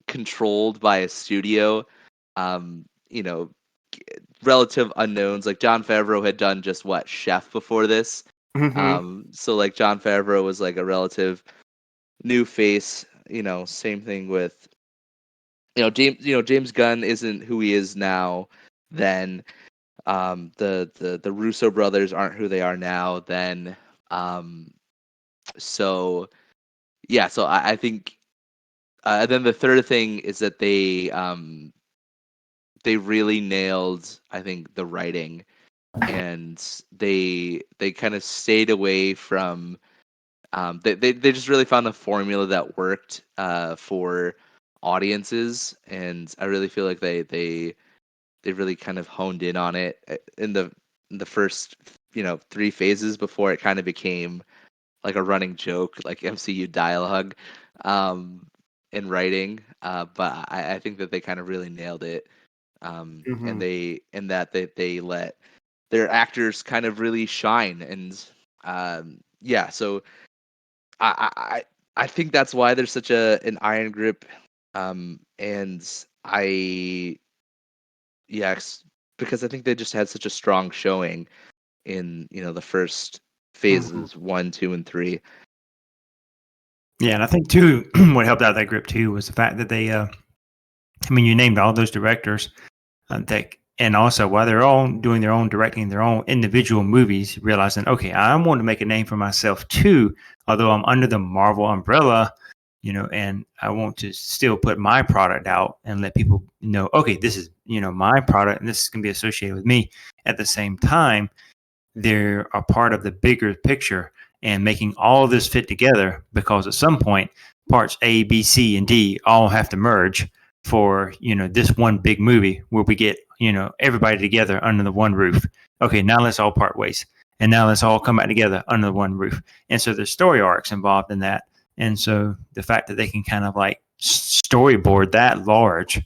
controlled by a studio. Um, you know, Relative unknowns like Jon Favreau had done just what Chef before this. Mm-hmm. So like Jon Favreau was like a relative new face. Same thing with James Gunn isn't who he is now. Then the Russo brothers aren't who they are now. Then so yeah, so I think then the third thing is that they really nailed, I think, the writing, and they kind of stayed away from they just really found a formula that worked for audiences, and I really feel like they really kind of honed in on it in the first three phases before it kind of became like a running joke, like MCU dialogue. Um, in writing, but I think that they kind of really nailed it. And they let their actors kind of really shine, and yeah, so I think that's why there's such an iron grip, and I yes, because I think they just had such a strong showing in the first phases 1, 2, and 3. Yeah, and I think too, what helped out that grip too was the fact that they, I mean, you named all those directors, and also while they're all doing their own directing, their own individual movies, realizing, okay, I want to make a name for myself too, although I'm under the Marvel umbrella, and I want to still put my product out and let people know, okay, this is, my product and this is going to be associated with me. At the same time, they're a part of the bigger picture and making all of this fit together, because at some point parts A, B, C, and D all have to merge for this one big movie where we get everybody together under the one roof. Okay, now let's all part ways, and now let's all come back together under the one roof. And so there's story arcs involved in that, and so the fact that they can kind of like storyboard that large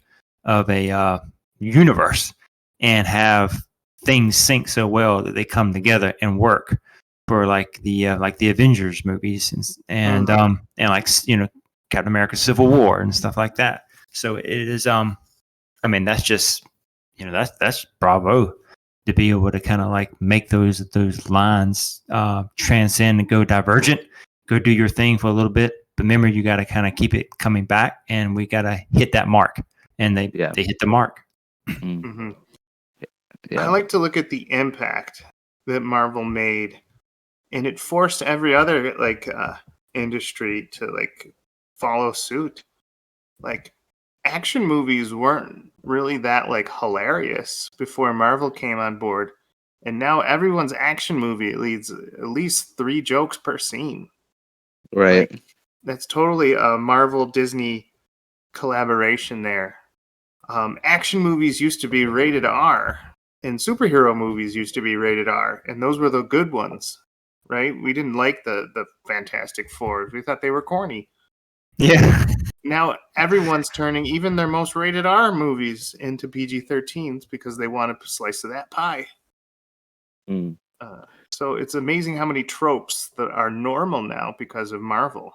of a universe and have things sync so well that they come together and work for like the Avengers movies and like Captain America Civil War and stuff like that. So it is I mean, that's just that's bravo to be able to kind of like make those lines transcend and go divergent, go do your thing for a little bit, but remember you got to kind of keep it coming back, and we got to hit that mark, and they hit the mark. Mm-hmm. Yeah. I like to look at the impact that Marvel made, and it forced every other industry to like follow suit. Like, action movies weren't really that like hilarious before Marvel came on board, and now everyone's action movie leads at least 3 jokes per scene. Right. Like, that's totally a Marvel Disney collaboration there. Action movies used to be rated R, and superhero movies used to be rated R, and those were the good ones, right? We didn't like the Fantastic Fours. We thought they were corny. Yeah. Now everyone's turning even their most rated R movies into PG-13s because they want a slice of that pie. So it's amazing how many tropes that are normal now because of Marvel.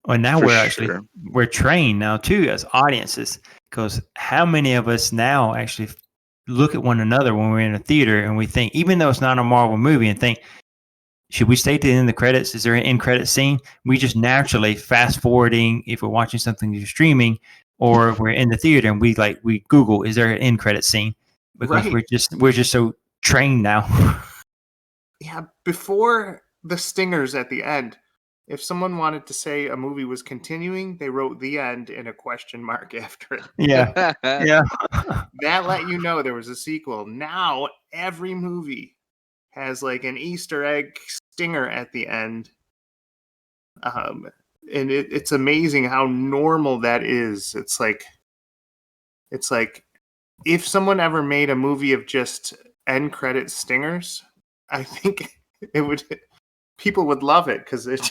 Well, now For we're actually sure. we're trained now too as audiences, because how many of us now actually look at one another when we're in a theater and we think, even though it's not a Marvel movie, and think, should we stay to the end of the credits? Is there an end credit scene? We just naturally fast forwarding if we're watching something you're streaming, or we're in the theater and we Google, is there an end credit scene? Because Right. we're just so trained now. Yeah, before the stingers at the end, if someone wanted to say a movie was continuing, they wrote "the end" in a question mark after it. Yeah. Yeah. That let you know there was a sequel. Now every movie has like an Easter egg stinger at the end. And it's amazing how normal that is. It's like if someone ever made a movie of just end credit stingers, I think people would love it, because it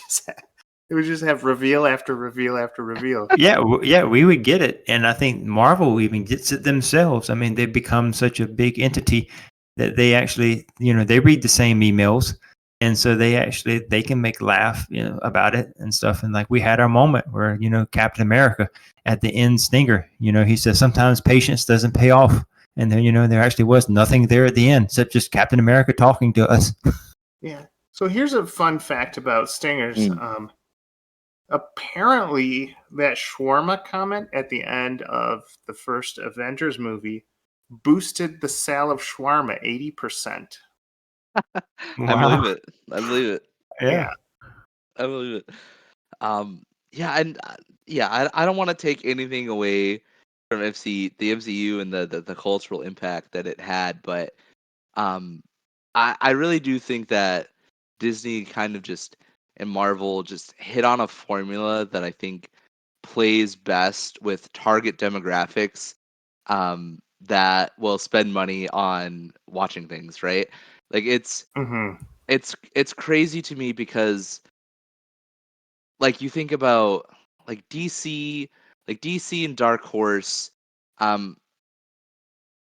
would just have reveal after reveal after reveal. Yeah, we would get it, and I think Marvel even gets it themselves. I mean, they've become such a big entity that they actually, they read the same emails, and so they can make laugh, about it and stuff. And like, we had our moment where Captain America at the end stinger, he says sometimes patience doesn't pay off, and then there actually was nothing there at the end except just Captain America talking to us. Yeah. So here's a fun fact about stingers. Apparently, that shawarma comment at the end of the first Avengers movie boosted the sale of shawarma 80%. I believe it. I believe it. Yeah. I believe it. Yeah, and I don't want to take anything away from the MCU and the cultural impact that it had, but I really do think that Disney kind of just and Marvel just hit on a formula that I think plays best with target demographics that will spend money on watching things, right? Like it's crazy to me because like you think about like DC like DC and Dark Horse, um,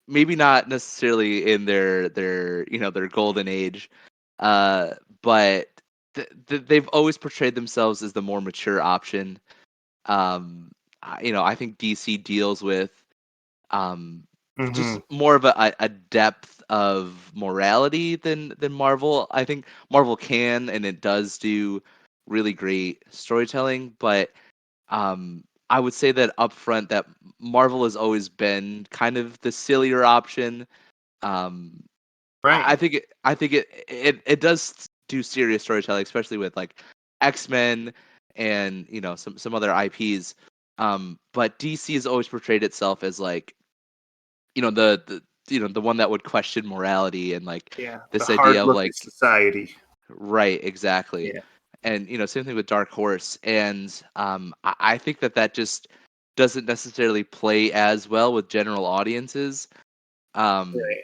maybe not necessarily in their golden age, uh, but they've always portrayed themselves as the more mature option. I think DC deals with um, Mm-hmm. just more of a depth of morality than Marvel. I think Marvel can and it does do really great storytelling, but I would say that up front that Marvel has always been kind of the sillier option. Um, I Right. think it does do serious storytelling, especially with like X-Men and some other IPs. But DC has always portrayed itself as like the one that would question morality and like Yeah. The this hard idea of look at like society. right, exactly. Yeah. And same thing with Dark Horse. And I think that just doesn't necessarily play as well with general audiences. Um, Right.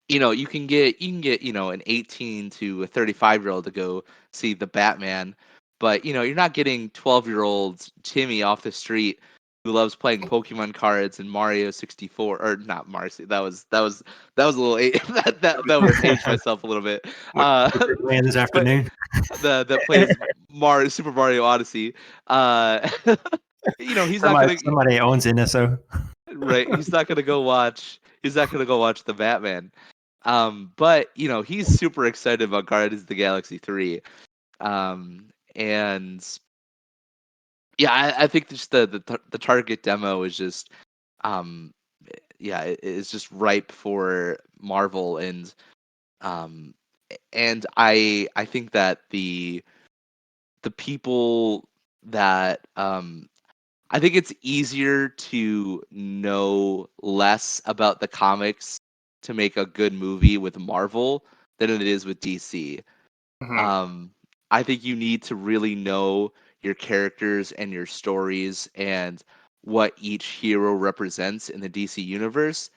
you can get an 18 to a 35-year-old to go see the Batman, but you're not getting 12-year-old Timmy off the street who loves playing Pokemon cards and Mario 64, or not Mario. That was a little that was aged myself a little bit. What Uh, you're playing this but afternoon? that plays Super Mario Odyssey. Uh, he's not Somebody, gonna somebody owns NSO. right. He's not gonna go watch. He's not gonna go watch the Batman. But he's super excited about Guardians of the Galaxy 3. And yeah, I think just the target demo is just um yeah, it's just ripe for Marvel um and I think that the people that I think it's easier to know less about the comics to make a good movie with Marvel than it is with DC. Mm-hmm. Um, I think you need to really know your characters and your stories and what each hero represents in the DC universe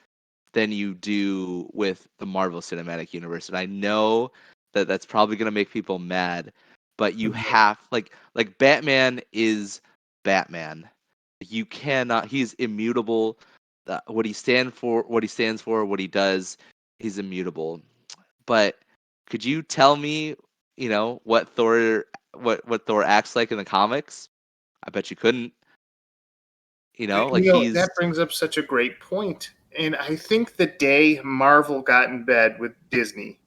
than you do with the Marvel Cinematic Universe. And I know that that's probably going to make people mad, but you Mm-hmm. have like Batman is Batman. You cannot. He's immutable. What he stands for, what he does, he's immutable. But could you tell me, what Thor acts like in the comics? I bet you couldn't. Like he's That brings up such a great point. And I think the day Marvel got in bed with Disney,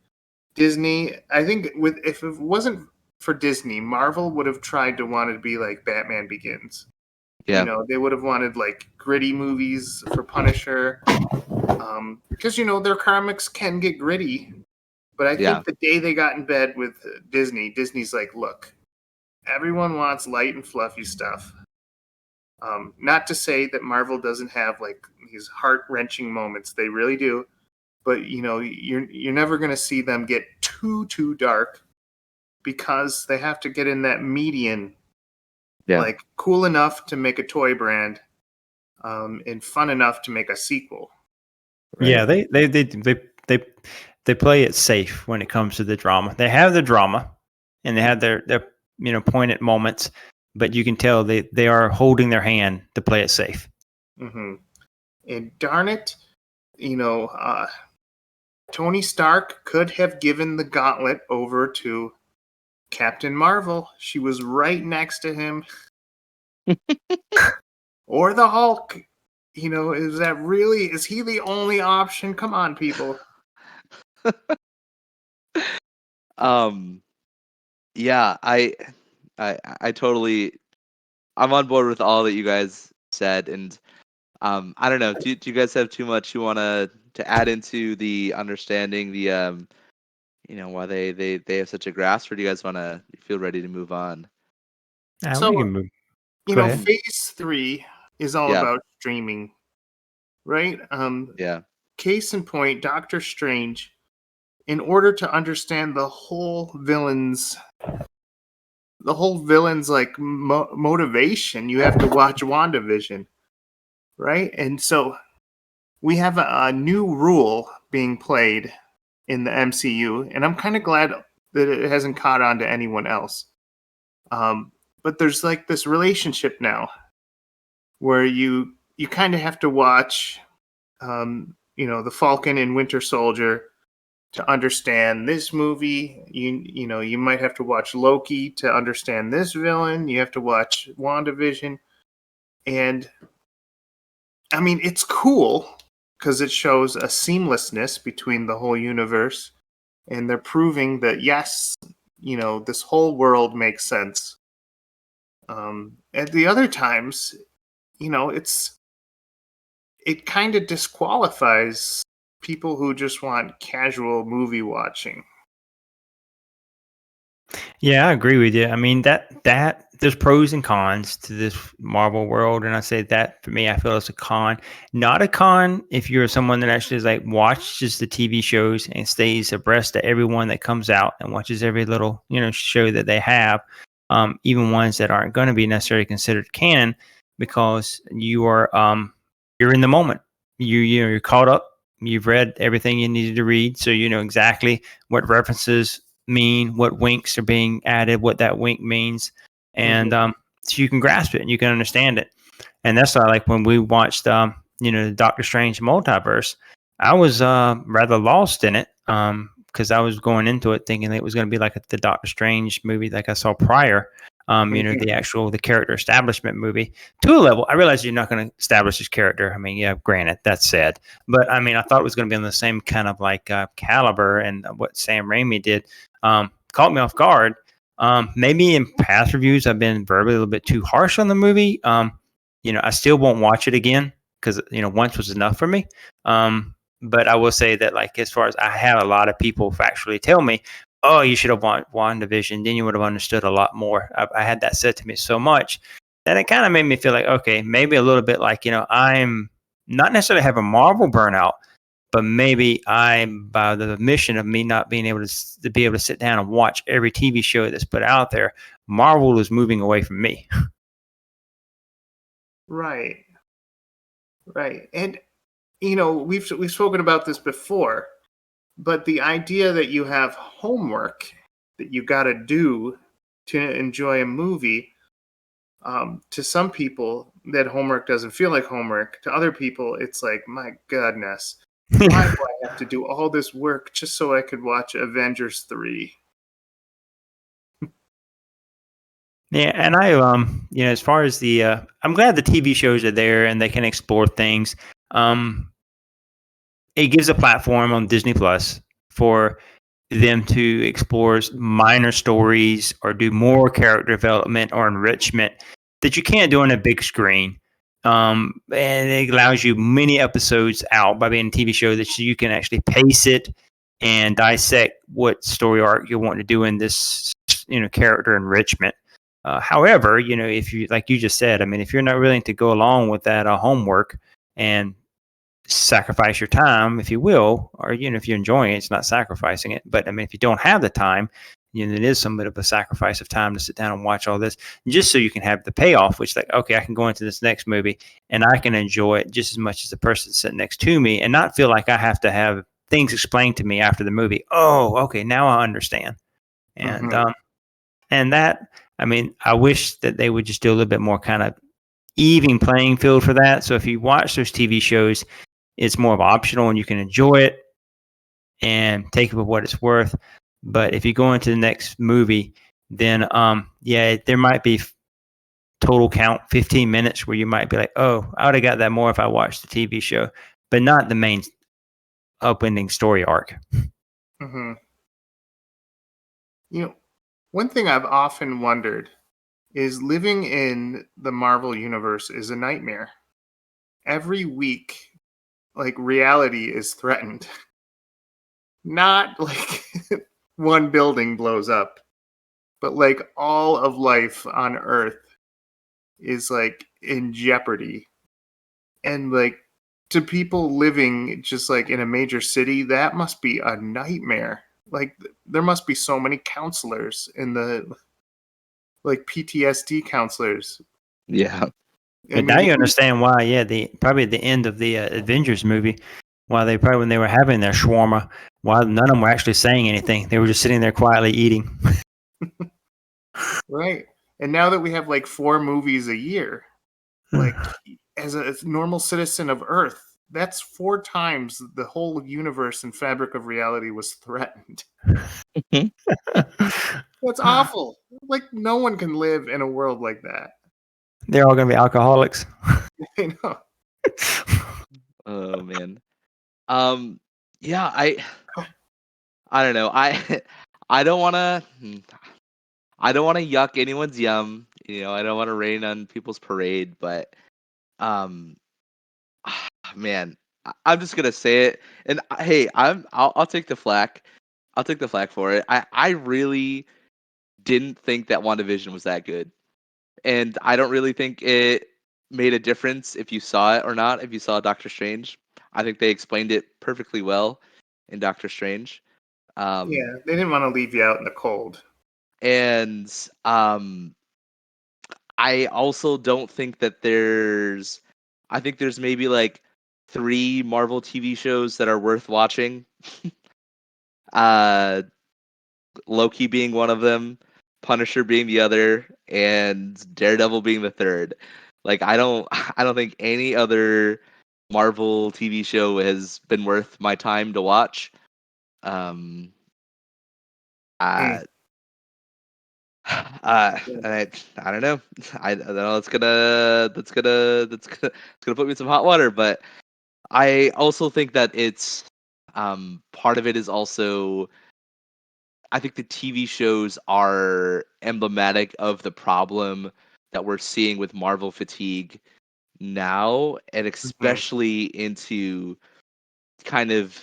I think with if it wasn't for Disney, Marvel would have tried to want to be like Batman Begins. yeah, They would have wanted like gritty movies for Punisher, because their comics can get gritty. But I yeah, think the day they got in bed with Disney's like, look, everyone wants light and fluffy stuff. Not to say that Marvel doesn't have like these heart wrenching moments; they really do. But you're never going to see them get too dark because they have to get in that median, yeah, like cool enough to make a toy brand, and fun enough to make a sequel. Yeah, right, they they play it safe when it comes to the drama. They have the drama, and they have their poignant moments, but you can tell they are holding their hand to play it safe. Hmm. And darn it, you know, uh, Tony Stark could have given the gauntlet over to Captain Marvel. She was right next to him. Or the Hulk. Is he the only option? Come on, people. um, yeah, I totally, I'm on board with all that you guys said, and I don't know. Do you guys have too much you want to add into the understanding why they have such a grasp, or do you guys want to feel ready to move on? We So, can move. Go ahead. phase 3 is all Yeah, about streaming, right? yeah, Case in point, Doctor Strange, in order to understand the whole villain's like motivation, you have to watch WandaVision, right? And so we have a new rule being played in the MCU, and I'm kind of glad that it hasn't caught on to anyone else. But there's like this relationship now where you kind of have to watch, the Falcon and Winter Soldier to understand this movie. You might have to watch Loki to understand this villain. You have to watch WandaVision. And I mean, it's cool because it shows a seamlessness between the whole universe. And they're proving that, yes, this whole world makes sense. At the other times, it kind of disqualifies people who just want casual movie watching. Yeah, I agree with you. I mean that there's pros and cons to this Marvel world, and I say that for me, I feel it's a con. Not a con if you're someone that actually is like watches the TV shows and stays abreast of everyone that comes out and watches every little show that they have, even ones that aren't going to be necessarily considered canon, because you are you're in the moment. You're caught up. You've read everything you needed to read, so you know exactly what references mean, what winks are being added, what that wink means, and so you can grasp it and you can understand it. And that's why, like when we watched, the Doctor Strange Multiverse, I was rather lost in it because I was going into it thinking it was going to be like the Doctor Strange movie like I saw prior. The character establishment movie to a level. I realize you're not going to establish his character. I mean, yeah, granted, that's said. But I mean, I thought it was going to be on the same kind of like caliber, and what Sam Raimi did caught me off guard. Maybe in past reviews, I've been verbally a little bit too harsh on the movie. I still won't watch it again because, once was enough for me. But I will say that, like, as far as I had a lot of people factually tell me, oh, you should have watched WandaVision, then you would have understood a lot more. I had that said to me so much that it kind of made me feel like, okay, maybe a little bit like, I'm not necessarily having Marvel burnout, but maybe I'm by the mission of me not being able to be able to sit down and watch every TV show that's put out there, Marvel is moving away from me. Right. And, we've spoken about this before. But the idea that you have homework that you got to do to enjoy a movie, to some people, that homework doesn't feel like homework. To other people, it's like, my goodness, why do I have to do all this work just so I could watch Avengers 3? Yeah, and I, as far as the, I'm glad the TV shows are there and they can explore things. It gives a platform on Disney Plus for them to explore minor stories or do more character development or enrichment that you can't do on a big screen. And it allows you many episodes out by being a TV show that you can actually pace it and dissect what story arc you want to do in this, character enrichment. However, if you, like you just said, I mean, if you're not willing to go along with that homework and sacrifice your time, if you will, or if you're enjoying it, it's not sacrificing it. But I mean, if you don't have the time, it is somewhat of a sacrifice of time to sit down and watch all this just so you can have the payoff, which, like, okay, I can go into this next movie and I can enjoy it just as much as the person sitting next to me and not feel like I have to have things explained to me after the movie. Oh, okay, now I understand. And and that, I mean, I wish that they would just do a little bit more kind of even playing field for that. So if you watch those TV shows, it's more of optional and you can enjoy it and take it for what it's worth. But if you go into the next movie, then there might be total count 15 minutes where you might be like, oh, I would have got that more if I watched the TV show, but not the main upending story arc. Mm-hmm. One thing I've often wondered is living in the Marvel universe is a nightmare. Every week, like, reality is threatened. Not like one building blows up, but like all of life on Earth is like in jeopardy. And like to people living just like in a major city, that must be a nightmare. Like there must be so many counselors in the like PTSD counselors. Yeah. But now you understand why, probably at the end of the Avengers movie, why they probably, when they were having their shawarma, why none of them were actually saying anything. They were just sitting there quietly eating. Right. And now that we have like 4 movies a year, Like, as a normal citizen of Earth, that's 4 times the whole universe and fabric of reality was threatened. That's awful. Like, no one can live in a world like that. They're all gonna be alcoholics. I know. Oh man. Yeah, I don't know. I don't want to I don't want to yuck anyone's yum. I don't want to rain on people's parade, but um man, I'm just going to say it. And hey, I'll take the flack. I'll take the flack for it. I really didn't think that WandaVision was that good. And I don't really think it made a difference if you saw it or not, if you saw Doctor Strange. I think they explained it perfectly well in Doctor Strange. Yeah, they didn't want to leave you out in the cold. And I also don't think that I think there's maybe like 3 Marvel TV shows that are worth watching. uh Loki being one of them, Punisher being the other, and Daredevil being the third. Like I don't think any other Marvel TV show has been worth my time to watch. Um Mm. uh I don't know. I don't know. It's gonna put me in some hot water. But I also think that it's part of it is also I think the TV shows are emblematic of the problem that we're seeing with Marvel fatigue now, and Mhm. especially into kind of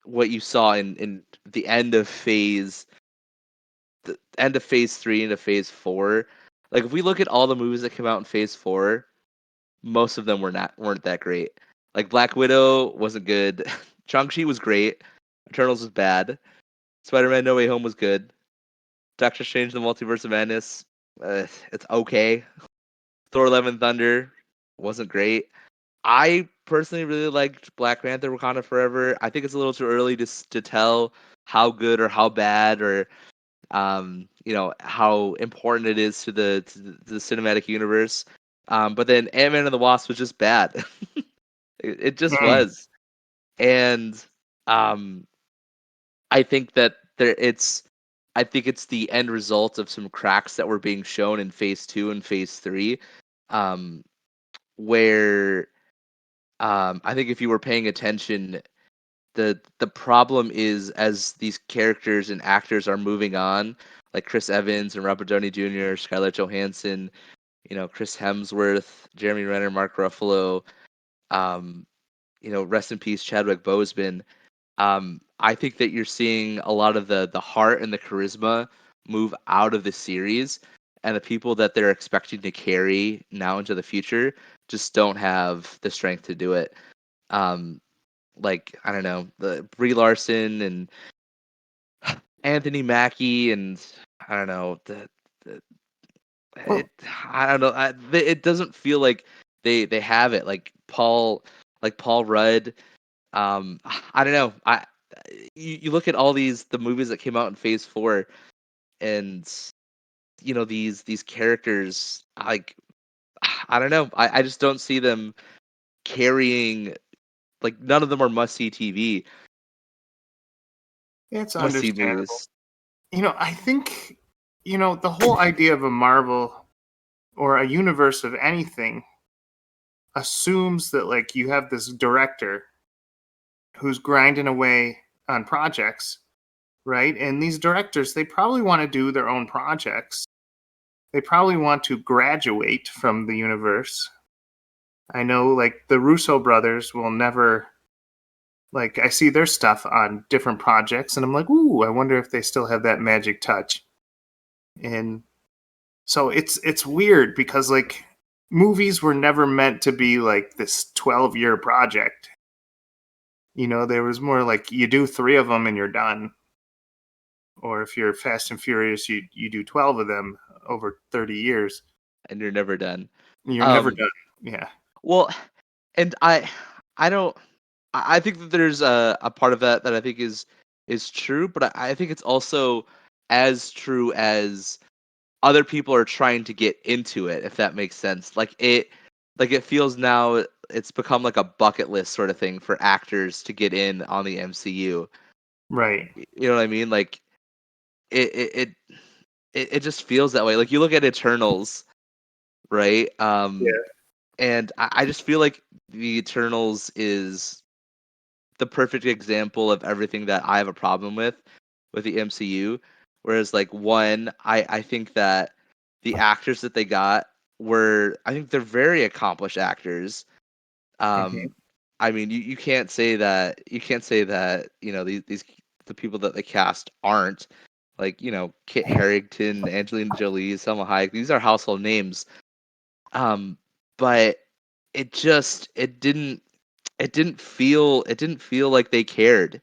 what you saw in the end of phase 3 into phase 4. Like if we look at all the movies that came out in phase 4, most of them weren't that great. Like Black Widow wasn't good. Shang-Chi was great. Eternals was bad. Spider-Man No Way Home was good. Doctor Strange the Multiverse of Madness, it's okay. Thor Love and Thunder wasn't great. I personally really liked Black Panther Wakanda Forever. I think it's a little too early to tell how good or how bad or how important it is to the cinematic universe. But then Ant-Man and the Wasp was just bad. It just Mm. was. And um I think that I think it's the end result of some cracks that were being shown in phase 2 and phase 3. Um where I think if you were paying attention, the problem is as these characters and actors are moving on, like Chris Evans and Robert Downey Jr., Scarlett Johansson, Chris Hemsworth, Jeremy Renner, Mark Ruffalo, um, rest in peace Chadwick Boseman. I think that you're seeing a lot of the heart and the charisma move out of the series, and the people that they're expecting to carry now into the future just don't have the strength to do it. Um, like I don't know, the Brie Larson and Anthony Mackie, and I don't know the Well, it. I don't know. It doesn't feel like they have it. Like Paul Rudd. I don't know. You look at all the movies that came out in Phase 4, and these characters. Like I don't know. I just don't see them carrying. Like none of them are must see TV, it's must see understandable. movies. I think, the whole idea of a Marvel or a universe of anything assumes that, like, you have this director who's grinding away on projects, right? And these directors, they probably want to do their own projects. They probably want to graduate from the universe. I know, like, the Russo brothers will never, like, I see their stuff on different projects, and I'm like, ooh, I wonder if they still have that magic touch. And so it's weird because, like, movies were never meant to be like this 12-year project. There was more like you do 3 of them and you're done. Or if you're Fast and Furious, you do 12 of them over 30 years. And you're never done. You're never Um, done. Yeah. well, and I don't. I think that there's a part of that I think is true, but I think it's also as true as other people are trying to get into it, if that makes sense. Like like it feels now it's become like a bucket list sort of thing for actors to get in on the MCU. Right. You know what I mean? Like it it it it just feels that way. Like you look at Eternals, right? Yeah. And I just feel like the Eternals is the perfect example of everything that I have a problem with the MCU. Whereas like one, I think that the actors that they got were, I think they're very accomplished actors. Hmm. Um, I mean, you can't say that these the people that they cast aren't, like, Kit Harington, Angelina Jolie, Selma Hayek. These are household names. Um, but it didn't feel like they cared.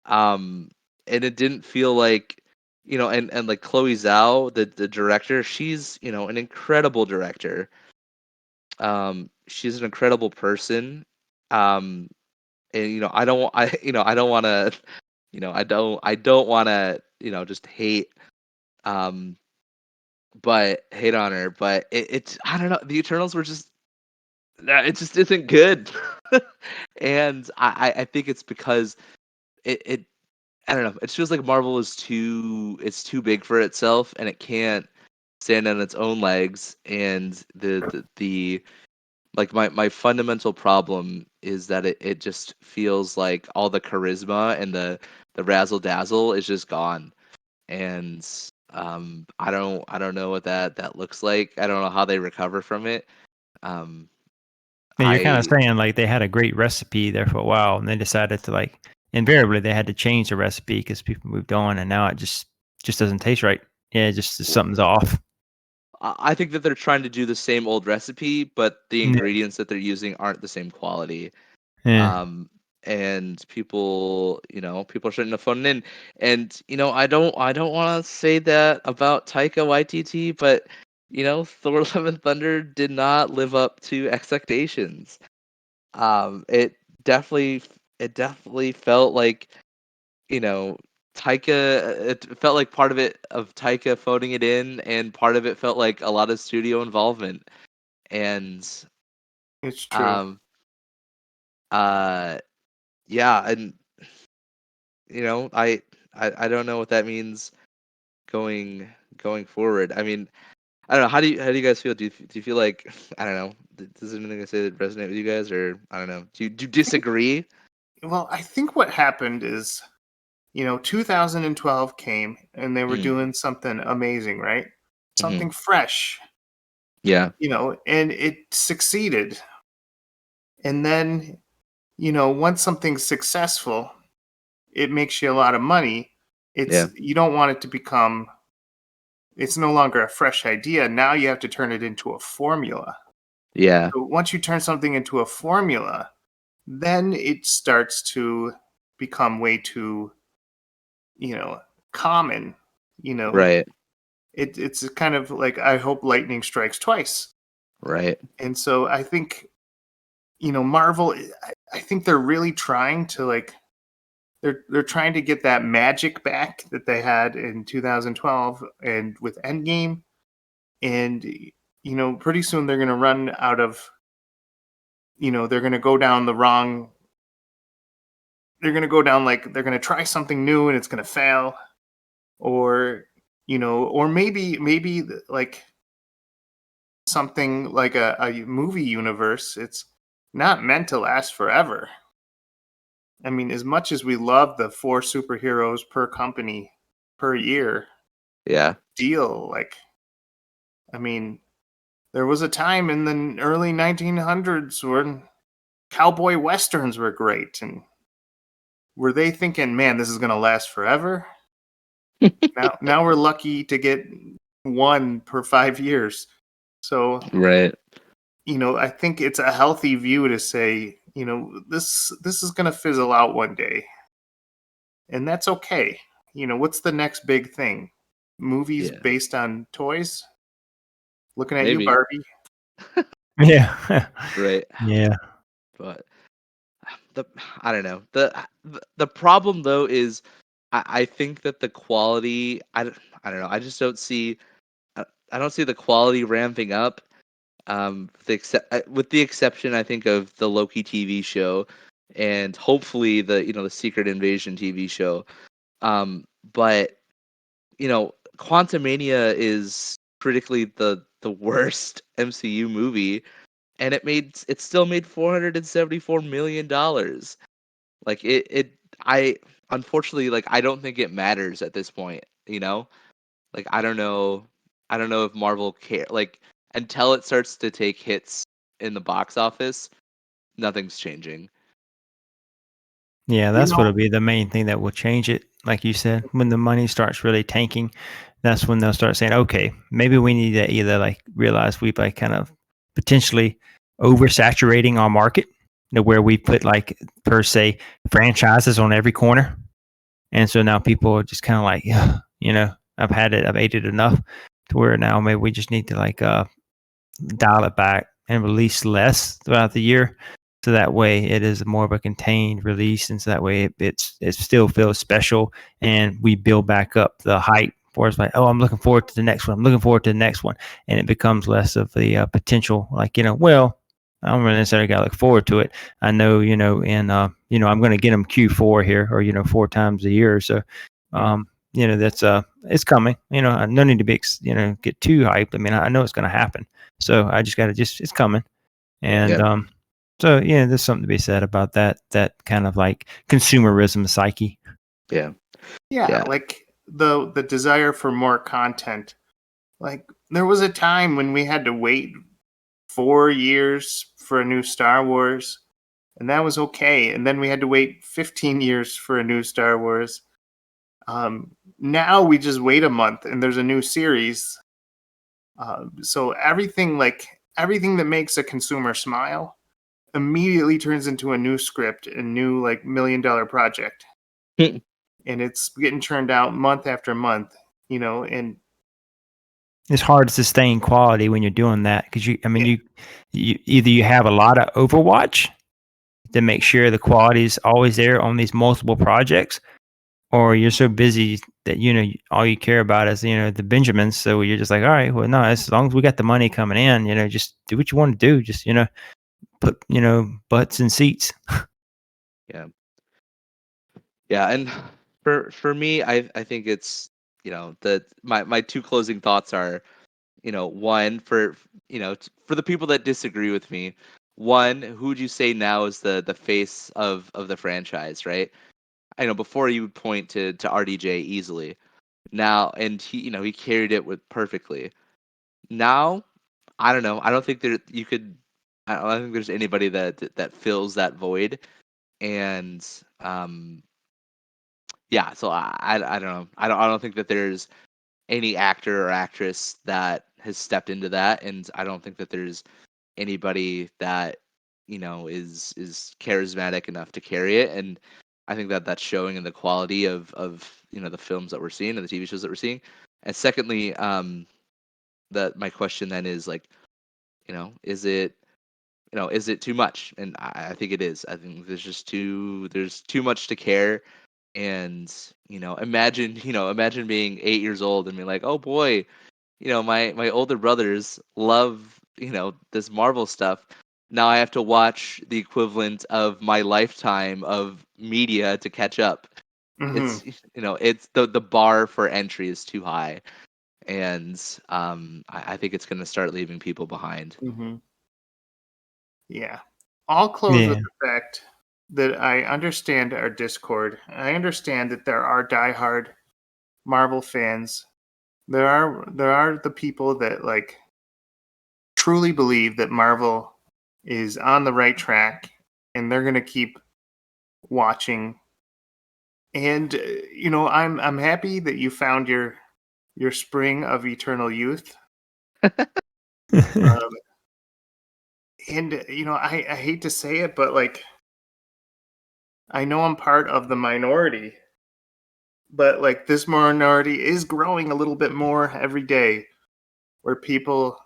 And it didn't feel like, and like Chloe Zhao, the director, she's, an incredible director. She's an incredible person. Um, and I don't want to, I don't want to, just um, hate on her. But it's, I don't know. The Eternals were just, it just isn't good. And I think it's because it I don't know. It feels like Marvel is it's too big for itself, and it can't stand on its own legs. And the like my fundamental problem is that it just feels like all the charisma and the razzle dazzle is just gone. And I don't know what that looks like. I don't know how they recover from it. Um, Yeah, you're kind of I saying like they had a great recipe there for a while, and they decided to like invariably they had to change the recipe because people moved on, and now it just doesn't taste right. Yeah, it just something's off. I think that they're trying to do the same old recipe, but the Yeah, ingredients that they're using aren't the same quality. yeah. Um, and people shouldn't have phoned in. And I don't want to say that about Taika Waititi, but Thor: Love and Thunder did not live up to expectations. It definitely it definitely felt like you know, it felt like part of it of Taika phoning it in, and part of it felt like a lot of studio involvement. And It's true. um, uh, yeah, and I don't know what that means going going forward. I mean, I don't know. How do you guys feel? Do you feel like I don't know? Does anything I say that resonate with you guys, or I don't know? Do you disagree? Well, I think what happened is, 2012 came and they were Mm, doing something amazing, right? hmm. Something fresh, Yeah, and it succeeded. And then, once something's successful, it makes you a lot of money. yeah, You don't want it to become, it's no longer a fresh idea. Now you have to turn it into a formula. yeah, So once you turn something into a formula, then it starts to become way too, you know, common. You know, right, it's kind of like I hope lightning strikes twice. right, And so I think, Marvel, I think they're really trying to like they're trying to get that magic back that they had in 2012 and with Endgame. And pretty soon they're going to run out of, they're going to go down the wrong, they're going to go down, like they're going to try something new and it's going to fail. Or or maybe like something like a movie universe, it's not meant to last forever. I mean, as much as we love the 4 superheroes per company per year yeah, deal, like, I mean, there was a time in the early 1900s when cowboy westerns were great, and were they thinking, "Man, this is going to last forever?" Now we're lucky to get one per 5 years. So, right, I think it's a healthy view to say, this is going to fizzle out one day, and that's okay. What's the next big thing? Movies yeah, based on toys? Looking at you, maybe, Barbie. Yeah. right. Yeah. But the I don't know. The problem though is I think that the quality I don't know. I just don't see I don't see the quality ramping up. with the exception, I think, of the Loki TV show, and hopefully the Secret Invasion TV show. But Quantumania is critically the worst MCU movie, and it still made $474 million. Like I unfortunately, like, I don't think it matters at this point. Like, I don't know if Marvel care, like, until it starts to take hits in the box office, nothing's changing. Yeah, You that's what'll know, be the main thing that will change it. Like you said, when the money starts really tanking, that's when they'll start saying, okay, maybe we need to either like realize we've like kind of potentially oversaturating our market to where we put like per se franchises on every corner. And so now people are just kind of like, yeah, I've ate it enough to where now maybe we just need to like dial it back and release less throughout the year. So that way it is more of a contained release. And so that way it still feels special and we build back up the hype for it's like, oh, I'm looking forward to the next one. I'm looking forward to the next one. And it becomes less of the potential, like, well, I don't really necessarily got to look forward to it. I know, and, I'm going to get them Q4 here or, 4 times a year. So, that's, it's coming, no need to be, get too hyped. I mean, I know it's going to happen. So I just got to it's coming. And, Yeah. so yeah, there's something to be said about that kind of like consumerism psyche. Yeah. yeah, like the desire for more content. Like there was a time when we had to wait 4 years for a new Star Wars, and that was okay. And then we had to wait 15 years for a new Star Wars. Now we just wait a month and there's a new series. So everything that makes a consumer smile immediately turns into a new script, a new like $1 million project. And it's getting churned out month after month, and It's hard to sustain quality when you're doing that because you either you have a lot of Overwatch to make sure the quality is always there on these multiple projects, or you're so busy that all you care about is the Benjamins. So you're just like, all right, well, no, as long as we got the money coming in, just do what you want to do. Just put butts in seats. Yeah. Yeah, and for me, I think it's that my two closing thoughts are, one, for the people that disagree with me, one, who would you say now is the face of the franchise, right? I know before you would point to RDJ easily. Now, and he carried it with perfectly. Now, I don't know. I don't think I don't think there's anybody that fills that void. And yeah, so I don't know. I don't think that there's any actor or actress that has stepped into that, and I don't think that there's anybody that is charismatic enough to carry it. And I think that that's showing in the quality of the films that we're seeing and the TV shows that we're seeing. And secondly, that my question then is like, is it too much? And I think it is. I think there's too much to care. And imagine being 8 years old and being like, oh boy, my older brothers love this Marvel stuff. Now I have to watch the equivalent of my lifetime of media to catch up. mhm, It's the bar for entry is too high. And I think it's going to start leaving people behind. mhm. Yeah. I'll close with Yeah. the fact that I understand our Discord. I understand that there are diehard Marvel fans. There are the people that like truly believe that Marvel is on the right track and they're going to keep watching. And I'm happy that you found your spring of eternal youth. Um, and I hate to say it, but like I know I'm part of the minority, but like this minority is growing a little bit more every day, where people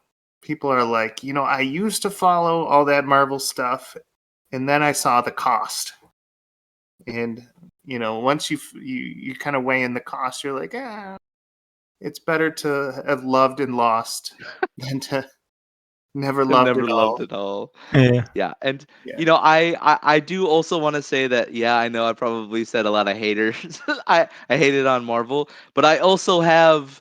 are like, I used to follow all that Marvel stuff, and then I saw the cost, and once you kind of weigh in the cost, you're like, it's better to have loved and lost than to Never loved Never it loved all. it all. Yeah. Yeah, and Yeah. I do also want to say that I know I probably said a lot of haters. I hated on Marvel, but I also have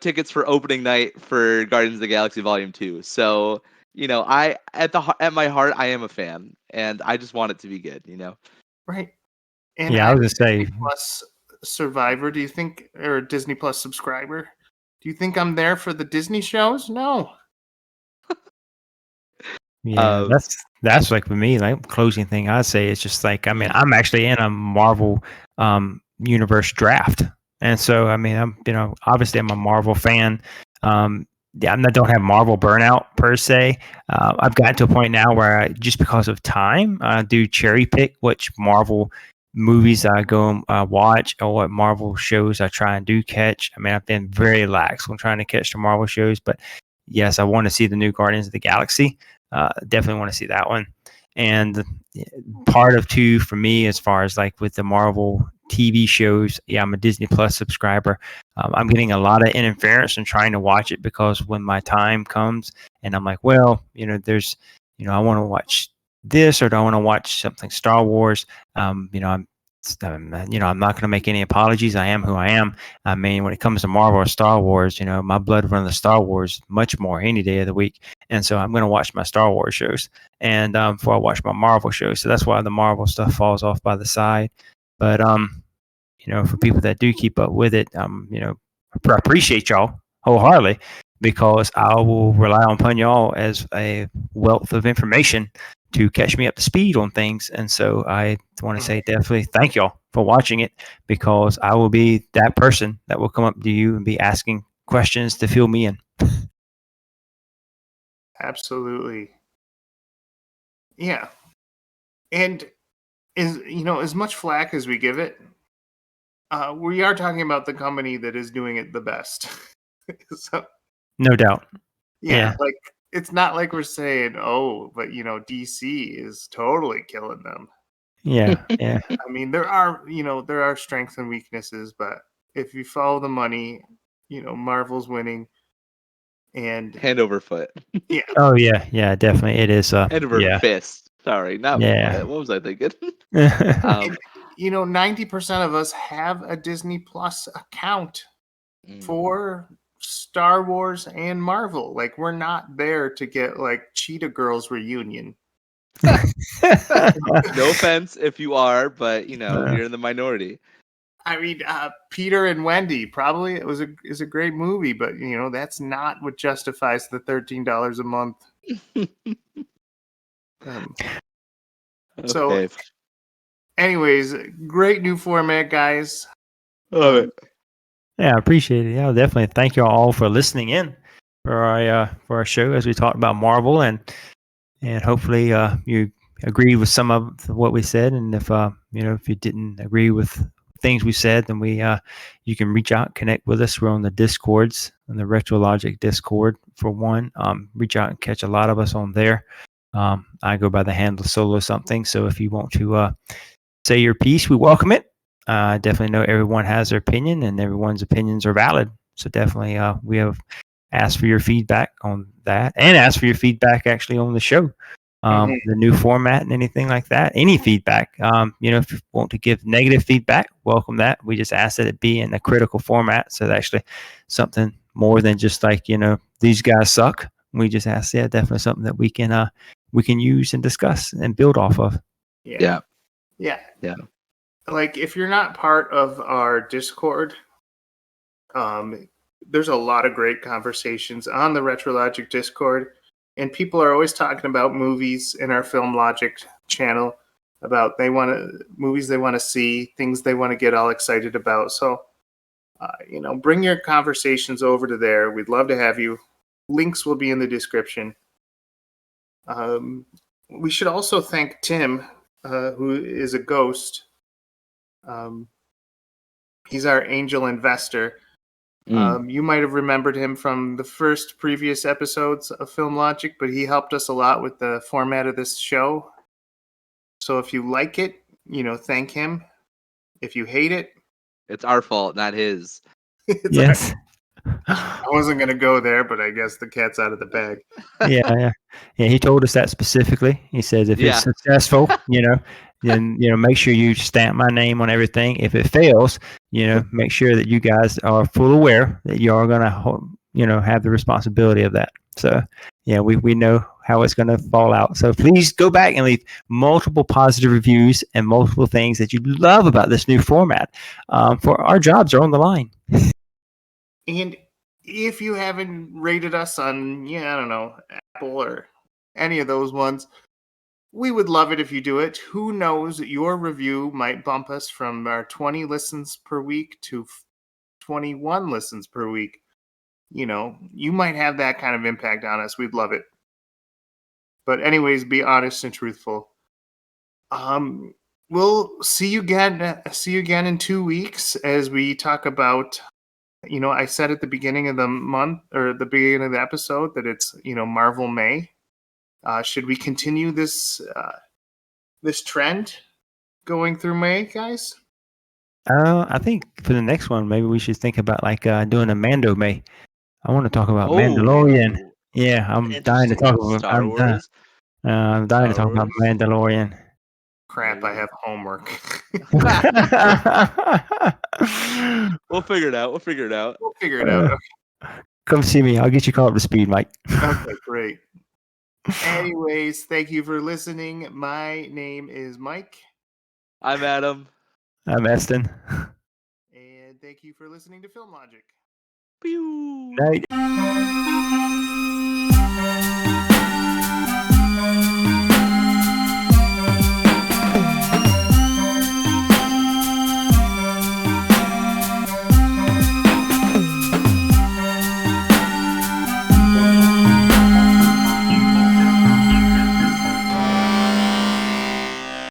tickets for opening night for Guardians of the Galaxy Volume 2. So I at my heart I am a fan, and I just want it to be good. Right. And Yeah, I I'm was a gonna say, Disney Plus survivor. Do you think, or a Disney Plus subscriber? Do you think I'm there for the Disney shows? No. yeah, Um, that's like for me, like closing thing I'd say is just like, I mean, I'm actually in a Marvel universe draft. And so I mean, I'm obviously I'm a Marvel fan. Yeah, I don't have Marvel burnout per se. I've gotten to a point now where just because of time, I do cherry pick which Marvel movies I go and watch, or what Marvel shows I try and do catch. I mean, I've been very lax when trying to catch the Marvel shows, but yes, I want to see the new Guardians of the Galaxy. Definitely want to see that one. And part of two for me, as far as like with the Marvel TV shows, yeah, I'm a Disney Plus subscriber. I'm getting a lot of interference and trying to watch it because when my time comes and I'm like, well, there's, I want to watch this, or do I want to watch something Star Wars? I'm I'm not going to make any apologies. I am who I am. I mean, when it comes to Marvel or Star Wars, my blood runs the Star Wars much more any day of the week. And so I'm going to watch my Star Wars shows and before I watch my Marvel shows. So that's why the Marvel stuff falls off by the side. But for people that do keep up with it, I appreciate y'all wholeheartedly, because I will rely upon y'all as a wealth of information to catch me up to speed on things. And so I want to say definitely thank y'all for watching it, because I will be that person that will come up to you and be asking questions to fill me in. Absolutely. Yeah. And as much flack as we give it, we are talking about the company that is doing it the best. So No doubt. yeah, Yeah. like it's not like we're saying, oh, but DC is totally killing them. Yeah. Yeah. I mean, there are strengths and weaknesses, but if you follow the money, Marvel's winning, and hand over foot, yeah, Oh yeah. Yeah. Definitely. It is. hand over Yeah. fist. Sorry, not Yeah. foot. What was I thinking? and, 90% of us have a Disney Plus account Mm. for Star Wars and Marvel. Like, we're not there to get like Cheetah Girls reunion. No offense if you are, but you're in the minority. I mean, Peter and Wendy probably is a great movie, but that's not what justifies the $13 a month. So, Okay. anyways, great new format, guys. Love it. Yeah, I appreciate it. Yeah, definitely. Thank you all for listening in for our show as we talked about Marvel, and hopefully you agree with some of what we said, and if if you didn't agree with things we said, then you can reach out, connect with us. We're on the Discords, on the RetroLogic Discord for one. Reach out and catch a lot of us on there. I go by the handle Solo Something, so if you want to say your piece, we welcome it. I definitely know everyone has their opinion, and everyone's opinions are valid. So definitely, we have asked for your feedback on that, and asked for your feedback actually on the show, the new format and anything like that. Any feedback, if you want to give negative feedback, welcome that. We just ask that it be in a critical format, so that actually something more than just like these guys suck. We just ask, definitely something that we can use and discuss and build off of. Yeah. Yeah. Like, if you're not part of our Discord, there's a lot of great conversations on the RetroLogic Discord, and people are always talking about movies in our Film Logic channel, about movies they want to see, things they want to get all excited about. So, bring your conversations over to there. We'd love to have you. Links will be in the description. We should also thank Tim, who is a ghost. He's our angel investor. You might have remembered him from the first previous episodes of Film Logic, but he helped us a lot with the format of this show. So if you like it, thank him. If you hate it, It's our fault, not his. it's Yes. I wasn't gonna go there, but I guess the cat's out of the bag. Yeah. He told us that specifically. He says if Yeah. it's successful, then make sure you stamp my name on everything. If it fails, make sure that you guys are full aware that you are gonna have the responsibility of that. So yeah, we know how it's gonna fall out. So please go back and leave multiple positive reviews and multiple things that you love about this new format. For our jobs are on the line. And if you haven't rated us on, I don't know, Apple or any of those ones, we would love it if you do it. Who knows, your review might bump us from our 20 listens per week to 21 listens per week. You might have that kind of impact on us. We'd love it. But anyways, be honest and truthful. We'll see you again. See you again in 2 weeks as we talk about. I said at the beginning of the month or the beginning of the episode that it's Marvel May. Should we continue this trend going through May, guys? I think for the next one, maybe we should think about doing a Mando May. I want to talk about Mandalorian. Oh, Yeah, I'm dying to interesting. talk about. Star Wars. I'm dying to Star talk about Wars. Mandalorian. Crap! I have homework. We'll figure it out. We'll figure it out. We'll figure it out. Okay. Come see me. I'll get you caught up to speed, Mike. Okay, great. Anyways, thank you for listening. My name is Mike. I'm Adam. I'm Eston. And thank you for listening to Film Logic. Pew. Night.